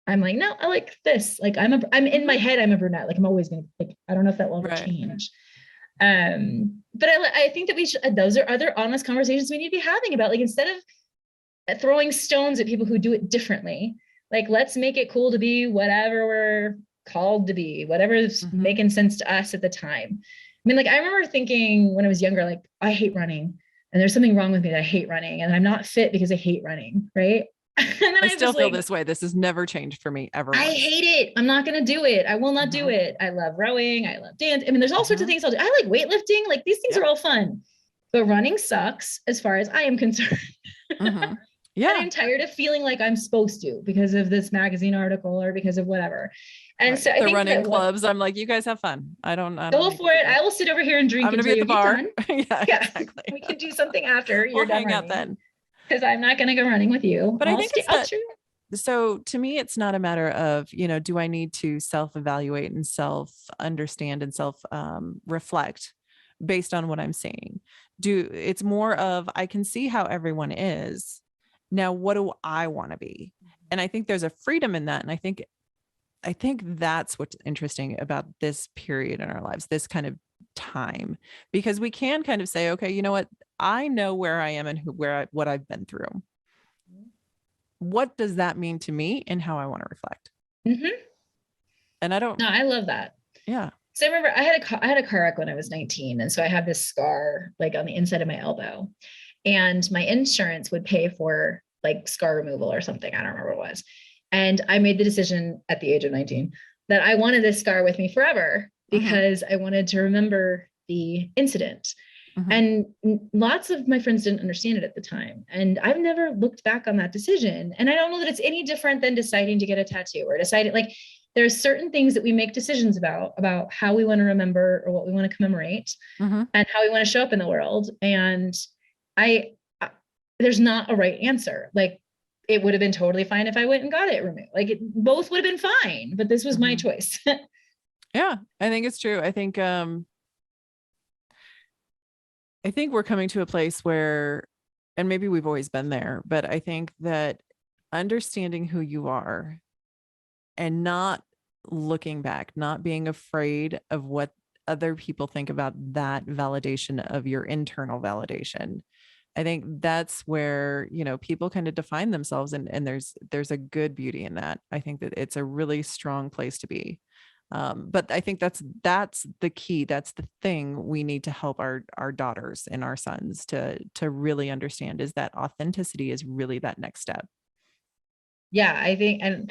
I'm like, no, I like this. Like I'm in my head, I'm a brunette. Like I'm always going to, like, I don't know if that will ever change. But I think that those are other honest conversations we need to be having about, like, instead of throwing stones at people who do it differently, like, let's make it cool to be whatever we're called to be, whatever's making sense to us at the time. I mean, like, I remember thinking when I was younger, like, I hate running and there's something wrong with me that I hate running and I'm not fit because I hate running. Right. And then I still feel this way. This has never changed for me ever. I hate it. I'm not going to do it. I will not do it. I love rowing. I love dance. I mean, there's all sorts of things I'll do. I like weightlifting. Like, these things are all fun, but running sucks as far as I am concerned. Yeah. And I'm tired of feeling like I'm supposed to because of this magazine article or because of whatever. And so I think running clubs, I'm like, you guys have fun. I don't go for it. I will sit over here and drink. I'm going to be at the bar. Yeah, exactly. We can do something after you're done hang out then. Because I'm not going to go running with you. But I think so to me, it's not a matter of, do I need to self-evaluate and self-understand and self-reflect based on what I'm seeing? It's more of, I can see how everyone is. Now, what do I want to be? And I think there's a freedom in that. And I think that's what's interesting about this period in our lives, this kind of time, because we can kind of say, okay, you know what? I know where I am and what I've been through. What does that mean to me and how I want to reflect? And I love that. Yeah. So I remember I had a car wreck when I was 19. And so I had this scar like on the inside of my elbow, and my insurance would pay for like scar removal or something. I don't remember what it was. And I made the decision at the age of 19 that I wanted this scar with me forever because I wanted to remember the incident. And lots of my friends didn't understand it at the time. And I've never looked back on that decision. And I don't know that it's any different than deciding to get a tattoo or deciding, like, there's certain things that we make decisions about how we want to remember or what we want to commemorate and how we want to show up in the world. And I, there's not a right answer. Like, it would have been totally fine if I went and got it removed. Like, both would have been fine, but this was my choice. Yeah, I think it's true. I think we're coming to a place where, and maybe we've always been there, but I think that understanding who you are and not looking back, not being afraid of what other people think about that validation of your internal validation. I think that's where, people kind of define themselves, and there's a good beauty in that. I think that it's a really strong place to be. But I think that's the key. That's the thing we need to help our daughters and our sons to really understand, is that authenticity is really that next step. Yeah, I think, and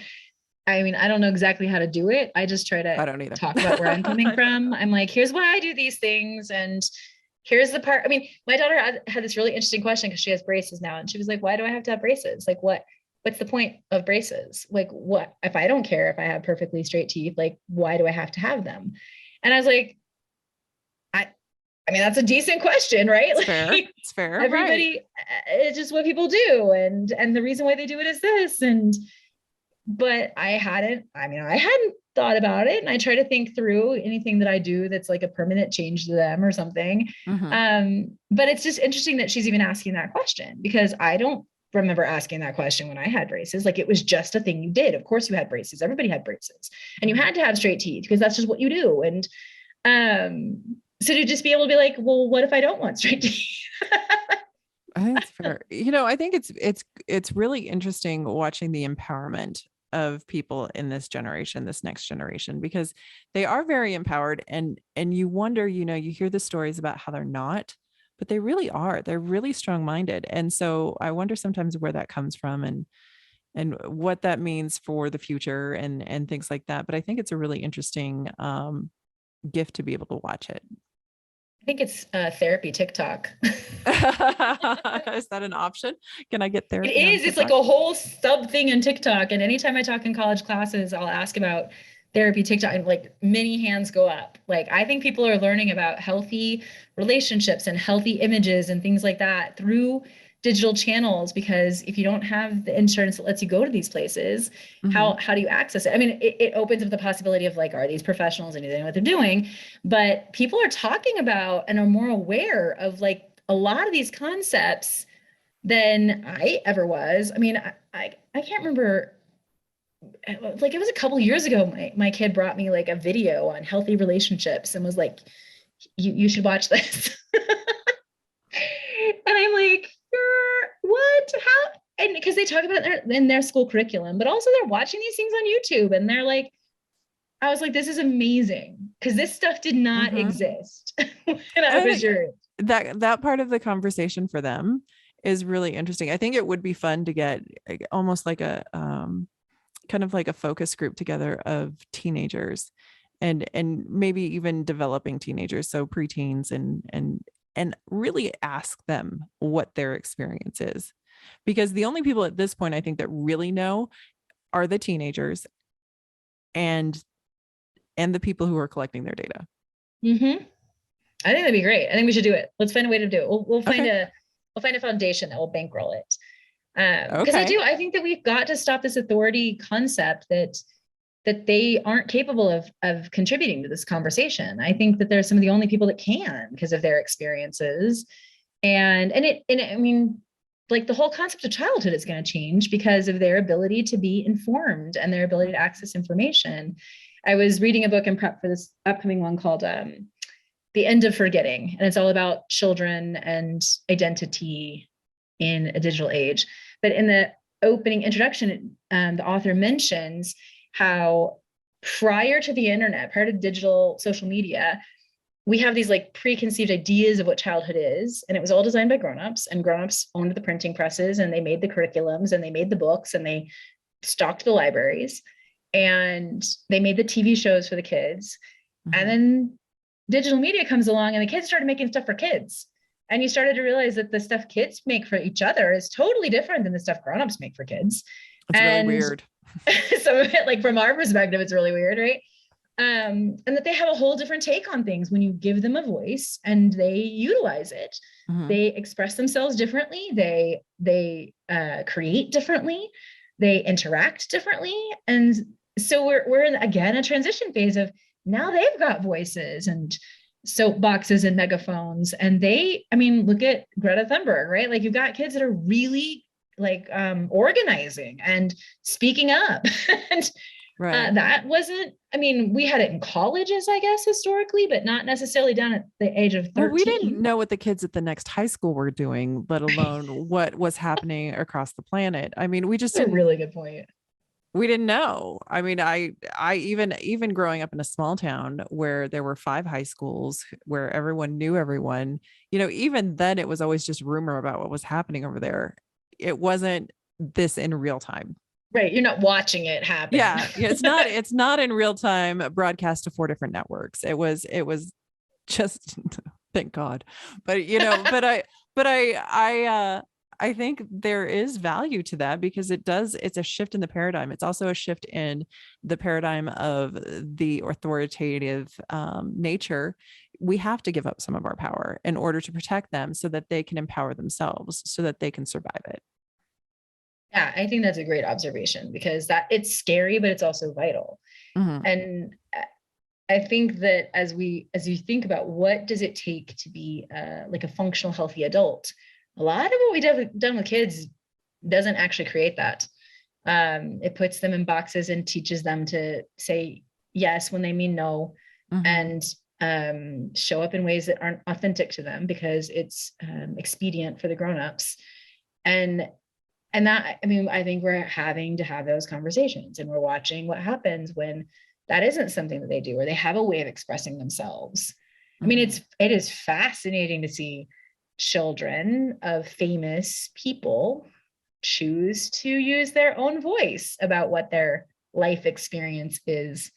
I mean, I don't know exactly how to do it. I just try to I don't either. talk about where I'm coming from. I'm like, here's why I do these things. And here's the part. I mean, my daughter had this really interesting question because she has braces now. And she was like, why do I have to have braces? Like, what's the point of braces? Like, what, if I don't care if I have perfectly straight teeth, like, why do I have to have them? And I was like, I mean, that's a decent question, right? It's fair. It's fair. Everybody, right. It's just what people do. And the reason why they do it is this. But I hadn't thought about it. And I try to think through anything that I do that's like a permanent change to them or something. But it's just interesting that she's even asking that question, because I don't remember asking that question when I had braces. Like, it was just a thing you did. Of course you had braces. Everybody had braces, and you had to have straight teeth because that's just what you do. And so to just be able to be like, well, what if I don't want straight teeth? I think it's fair. I think it's really interesting watching the empowerment of people in this generation, this next generation, because they are very empowered, and you wonder, you hear the stories about how they're not, but they really are. They're really strong-minded. And so I wonder sometimes where that comes from, and what that means for the future, and things like that. But I think it's a really interesting gift to be able to watch it. I think it's therapy TikTok. Is that an option? Can I get therapy? It is. It's like a whole sub thing in TikTok. And anytime I talk in college classes, I'll ask about therapy TikTok, and like many hands go up. Like, I think people are learning about healthy relationships and healthy images and things like that through digital channels, because if you don't have the insurance that lets you go to these places, how do you access it? I mean, it opens up the possibility of like, are these professionals and do they know what they're doing? But people are talking about and are more aware of like a lot of these concepts than I ever was. I mean, I can't remember, like, it was a couple of years ago, my kid brought me like a video on healthy relationships and was like, you should watch this. And I'm like, what? How? And because they talk about it in their school curriculum, but also they're watching these things on YouTube, and they're like, I was like, this is amazing, because this stuff did not exist when I was your age. That part of the conversation for them is really interesting. I think it would be fun to get almost like a kind of like a focus group together of teenagers, and maybe even developing teenagers, so preteens, and really ask them what their experience is, because the only people at this point I think that really know are the teenagers and the people who are collecting their data. I think that'd be great. I think we should do it. Let's find a way to do it. We'll find a foundation that will bankroll it. Because I think that we've got to stop this authority concept that they aren't capable of contributing to this conversation. I think that they're some of the only people that can, because of their experiences. And I mean, like, the whole concept of childhood is going to change because of their ability to be informed and their ability to access information. I was reading a book in prep for this upcoming one called The End of Forgetting, and it's all about children and identity in a digital age. But in the opening introduction, the author mentions how prior to the internet, prior to digital social media, we have these like preconceived ideas of what childhood is. And it was all designed by grownups, and grownups owned the printing presses, and they made the curriculums, and they made the books, and they stocked the libraries, and they made the TV shows for the kids. And then digital media comes along, and the kids started making stuff for kids. And you started to realize that the stuff kids make for each other is totally different than the stuff grownups make for kids. It's really weird. Some of it, like, from our perspective, it's really weird, right? And that they have a whole different take on things when you give them a voice and they utilize it. Mhm. They express themselves differently. They create differently. They interact differently. And so we're in, again, a transition phase of now they've got voices and soapboxes and megaphones. And they, I mean, look at Greta Thunberg, right? Like you've got kids that are really like organizing and speaking up. And Right. that wasn't, I mean, we had it in colleges, I guess, historically, but not necessarily down at the age of Well, we didn't 13. know what the kids at the next high school were doing, let alone what was happening across the planet. I mean, we just That's a didn't really good point. we didn't know. I mean, I even growing up in a small town where there were 5 high schools where everyone knew everyone, even then it was always just rumor about what was happening over there. It wasn't this in real time. Right. You're not watching it happen. Yeah, it's not in real time broadcast to 4 different networks. It was just thank God. But I think there is value to that because it's a shift in the paradigm. It's also a shift in the paradigm of the authoritative nature. We have to give up some of our power in order to protect them so that they can empower themselves, so that they can survive it. Yeah, I think that's a great observation because that it's scary, but it's also vital. Mhm. And I think that as you think about what does it take to be like a functional, healthy adult, a lot of what we've done with kids doesn't actually create that. It puts them in boxes and teaches them to say yes when they mean no, Mhm. and show up in ways that aren't authentic to them because it's expedient for the grown-ups. And that, I mean, I think we're having to have those conversations and we're watching what happens when that isn't something that they do or they have a way of expressing themselves. I mean, Mhm. it is fascinating to see children of famous people choose to use their own voice about what their life experience is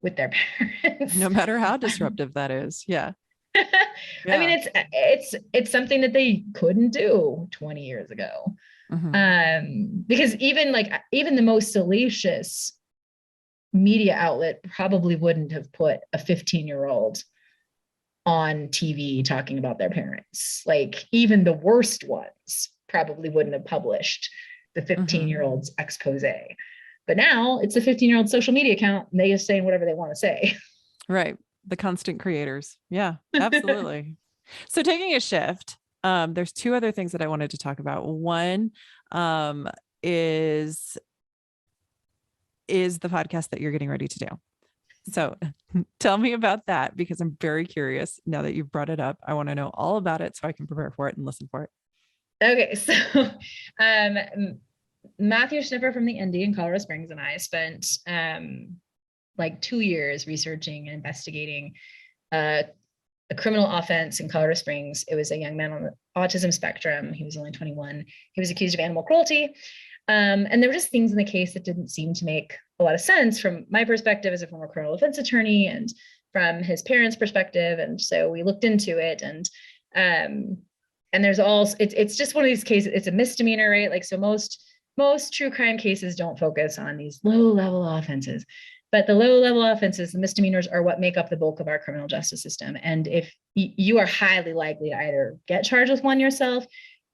with their parents. No matter how disruptive that is. Yeah. I mean, Yeah. it's something that they couldn't do 20 years ago. Mhm. Because even the most salacious media outlet probably wouldn't have put a 15-year-old on TV talking about their parents. Like even the worst ones probably wouldn't have published the Mhm. 15-year-old's expose. But now it's a 15-year-old social media account and they just saying whatever they want to say. Right. The constant creators. Yeah, absolutely. So taking a shift, there's 2 other things that I wanted to talk about. One, um, is is the podcast that you're getting ready to do. So tell me about that because I'm very curious now that you've brought it up. I want to know all about it so I can prepare for it and listen for it. Okay, so Matthew Schnipper from the Indy in Colorado Springs and I spent like 2 years researching and investigating uh, a criminal offense in Colorado Springs. It was a young man on the autism spectrum. He was only 21. He was accused of animal cruelty. And there were just things in the case that didn't seem to make a lot of sense from my perspective as a former criminal defense attorney and from his parents' perspective. And so we looked into it and there's all it's just one of these cases, it's a misdemeanor, right? Like so most true crime cases don't focus on these low level offenses. But the low level offenses, the misdemeanors are what make up the bulk of our criminal justice system. And if you are highly likely to either get charged with one yourself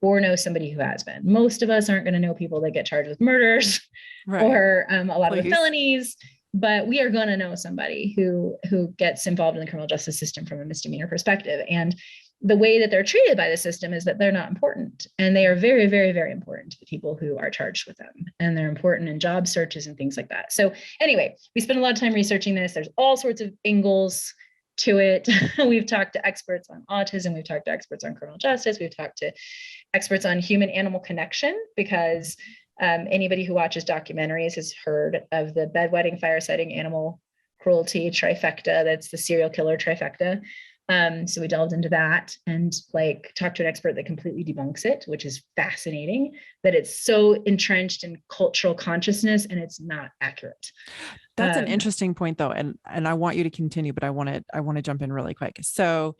or know somebody who has been. Most of us aren't going to know people that get charged with murders Right. or a lot of the Please. felonies, but we are going to know somebody who gets involved in the criminal justice system from a misdemeanor perspective. And the way that they're treated by the system is that they're not important. And they are very, very, very important to the people who are charged with them. And they're important in job searches and things like that. So anyway, we spent a lot of time researching this. There's all sorts of angles to it. We've talked to experts on autism. We've talked to experts on criminal justice. We've talked to experts on human animal connection because anybody who watches documentaries has heard of the bedwetting, fire setting, animal cruelty trifecta. That's the serial killer trifecta. So we delved into that and like talked to an expert that completely debunks it, which is fascinating that it's so entrenched in cultural consciousness and it's not accurate. That's an interesting point though. And I want you to continue, but I want to jump in really quick. So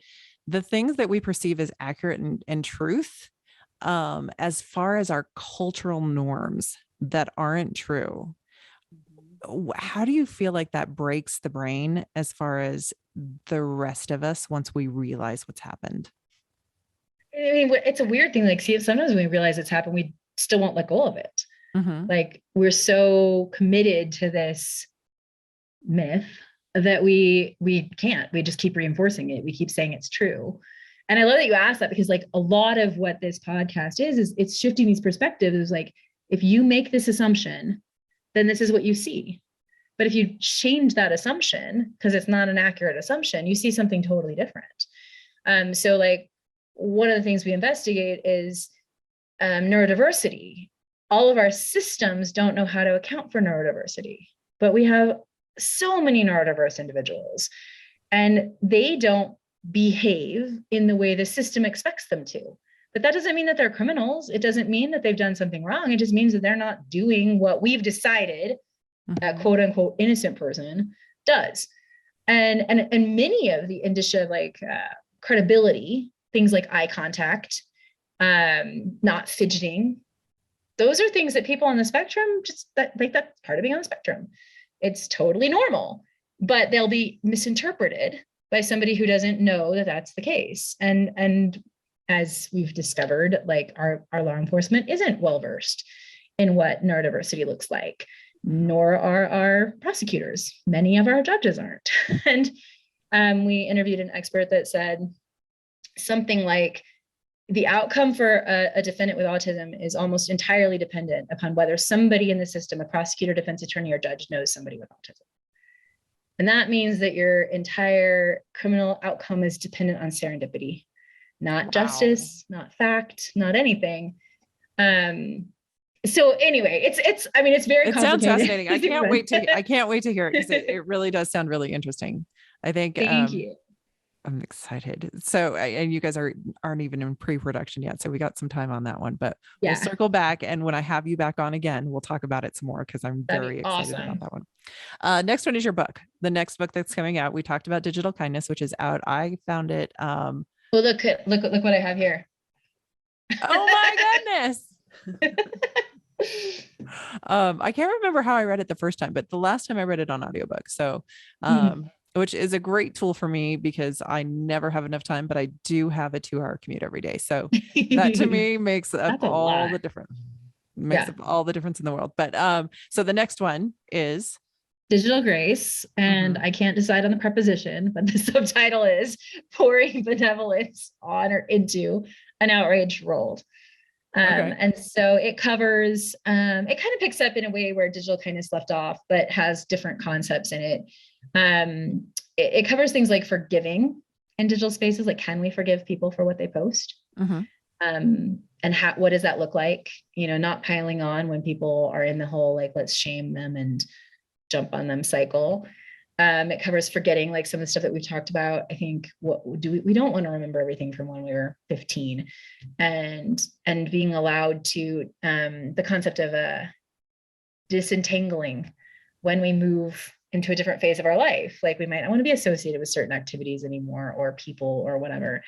the things that we perceive as accurate and truth, as far as our cultural norms that aren't true, how do you feel like that breaks the brain as far as the rest of us once we realize what's happened? I mean, it's a weird thing. Like, see, sometimes when we realize it's happened, we still won't let go of it. Mm-hmm. Like, we're so committed to this myth that we can't. We just keep reinforcing it. We keep saying it's true. And I love that you asked that, because like a lot of what this podcast is it's shifting these perspectives. It's like, if you make this assumption, then this is what you see. But if you change that assumption, because it's not an accurate assumption, you see something totally different. So like, one of the things we investigate is neurodiversity. All of our systems don't know how to account for neurodiversity, but we have so many neurodiverse individuals, and they don't behave in the way the system expects them to. But that doesn't mean that they're criminals. It doesn't mean that they've done something wrong. It just means that they're not doing what we've decided that quote unquote innocent person does. And many of the indicia, like credibility, things like eye contact, not fidgeting, those are things that people on the spectrum just that's part of being on the spectrum. It's totally normal, but they'll be misinterpreted by somebody who doesn't know that that's the case. And as we've discovered, like our law enforcement isn't well versed in what neurodiversity looks like, nor are our prosecutors. Many of our judges aren't. And we interviewed an expert that said something like, the outcome for a defendant with autism is almost entirely dependent upon whether somebody in the system, a prosecutor, defense attorney, or judge, knows somebody with autism. And that means that your entire criminal outcome is dependent on serendipity, not justice, not fact, not anything. So anyway, it's very complicated. It sounds fascinating. I can't wait to hear it, because it really does sound really interesting. I think Thank you. I'm excited. So, and you guys aren't even in pre-production yet, so we got some time on that one. But we'll circle back, and when I have you back on again, we'll talk about it some more, because I'm very excited about that one. Next one is your book. The next book that's coming out. We talked about Digital Kindness, which is out. I found it. Well, look what I have here. Oh my goodness. I can't remember how I read it the first time, but the last time I read it on audiobook. So, which is a great tool for me, because I never have enough time, but I do have a 2-hour commute every day. So that to me makes up all the difference. Makes up all the difference in the world. But so the next one is Digital Grace, and I can't decide on the preposition, but the subtitle is Pouring Benevolence on or into an Outraged World. And so it covers, it kind of picks up in a way where Digital Kindness left off, but has different concepts in it. It covers things like forgiving in digital spaces, like, can we forgive people for what they post? And what does that look like? Not piling on when people are in the whole, like, let's shame them and jump on them cycle. It covers forgetting, like, some of the stuff that we've talked about. I think we don't want to remember everything from when we were 15, and being allowed to the concept of disentangling when we move into a different phase of our life. Like, we might not want to be associated with certain activities anymore, or people, or whatever.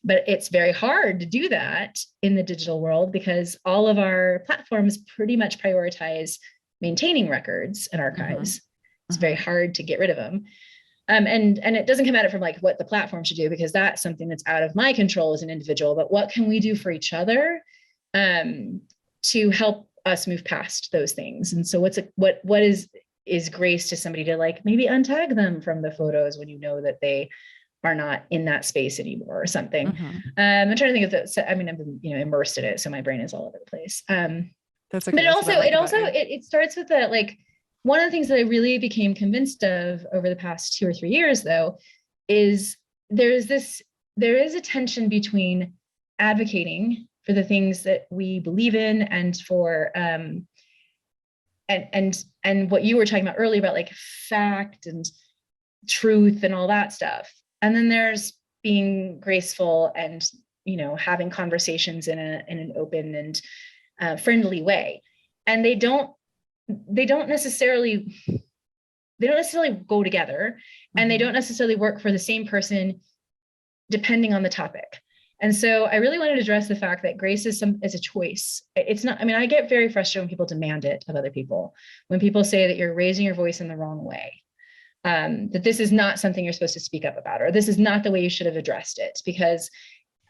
But it's very hard to do that in the digital world, because all of our platforms pretty much prioritize maintaining records and archives. It's very hard to get rid of them. And it doesn't come at it from like what the platform should do, because that's something that's out of my control as an individual. But what can we do for each other to help us move past those things? And so what is grace to somebody to, like, maybe untag them from the photos when you know that they are not in that space anymore or something. I'm trying to think of that. I mean, I've been immersed in it, so my brain is all over the place. That's okay. But it starts with the, like, one of the things that I really became convinced of over the past 2 or 3 years, though, is there is a tension between advocating for the things that we believe in, and for and what you were talking about earlier about, like, fact and truth and all that stuff. And then there's being graceful and having conversations in an open and friendly way. And they don't necessarily go together, and they don't necessarily work for the same person depending on the topic. And so I really wanted to address the fact that grace is a choice. It's not, I mean, I get very frustrated when people demand it of other people, when people say that you're raising your voice in the wrong way, that this is not something you're supposed to speak up about, or this is not the way you should have addressed it, because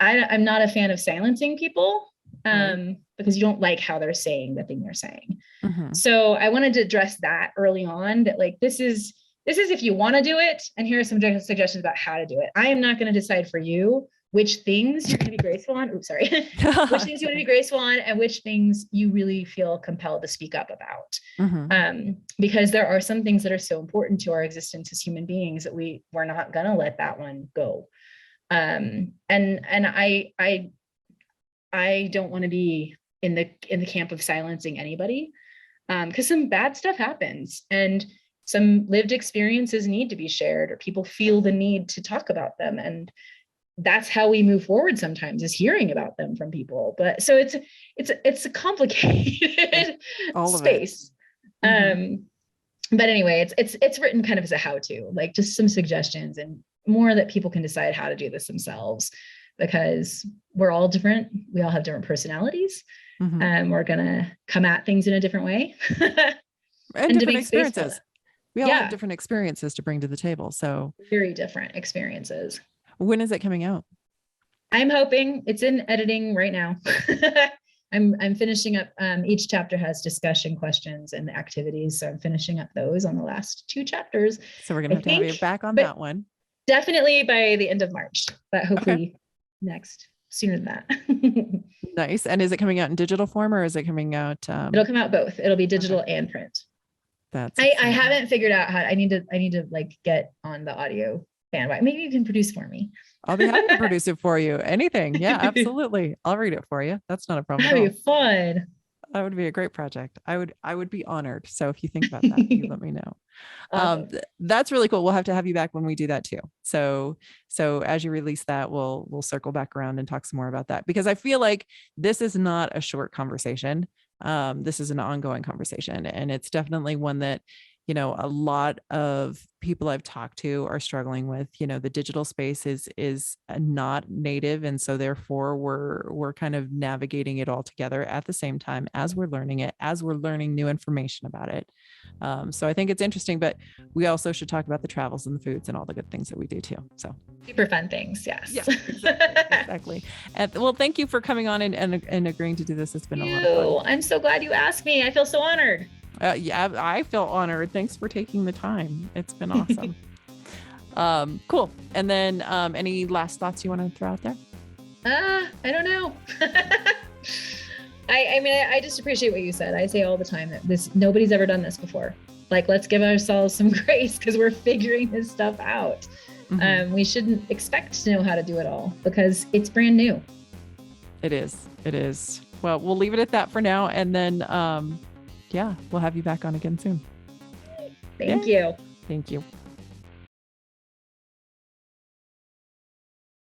I'm not a fan of silencing people, because you don't like how they're saying the thing they're saying. Mm-hmm. So I wanted to address that early on, that like, this is if you want to do it, and here are some suggestions about how to do it. I am not going to decide for you which things you're going to be graceful on. Oops, sorry. Which things you want to be graceful on, and which things you really feel compelled to speak up about. Mm-hmm. Because there are some things that are so important to our existence as human beings that we're not going to let that one go. And I don't want to be in the camp of silencing anybody, because some bad stuff happens, and some lived experiences need to be shared, or people feel the need to talk about them. And that's how we move forward sometimes, is hearing about them from people. But so it's a complicated space. Mm-hmm. But anyway, it's written kind of as a how-to, like just some suggestions, and more that people can decide how to do this themselves, because we're all different. We all have different personalities. Mm-hmm. We're going to come at things in a different way. and different experiences. We all have different experiences to bring to the table. So very different experiences. When is it coming out? I'm hoping it's in editing right now. I'm finishing up. Each chapter has discussion questions and activities. So I'm finishing up those on the last 2 chapters. So we're going to have you back on that one. Definitely by the end of March, but hopefully sooner than that. Nice. And is it coming out in digital form, or is it coming out? It'll come out both. It'll be digital and print. I haven't figured out how. I need to like get on the audio bandwagon. Maybe you can produce for me. I'll be happy to produce it for you. Anything. Yeah, absolutely. I'll read it for you. That's not a problem. That'd be fun. That would be a great project. I would be honored. So if you think about that, you let me know. That's really cool. We'll have to have you back when we do that too. So as you release that, we'll circle back around and talk some more about that, because I feel like this is not a short conversation. This is an ongoing conversation, and it's definitely one that, you know, a lot of people I've talked to are struggling with. You know, the digital space is not native. And so therefore we're kind of navigating it all together at the same time as we're learning it, as we're learning new information about it. So I think it's interesting, but we also should talk about the travels and the foods and all the good things that we do too. So super fun things. Yes. Yeah, exactly. And well, thank you for coming on and agreeing to do this. It's been a lot of fun. I'm so glad you asked me. I feel so honored. Yeah, I feel honored. Thanks for taking the time. It's been awesome. Cool. And then any last thoughts you want to throw out there? I don't know. I mean, I just appreciate what you said. I say all the time that nobody's ever done this before. Like, let's give ourselves some grace, because we're figuring this stuff out. Mm-hmm. We shouldn't expect to know how to do it all, because it's brand new. It is. Well, we'll leave it at that for now. And then, we'll have you back on again soon. Thank you. Thank you.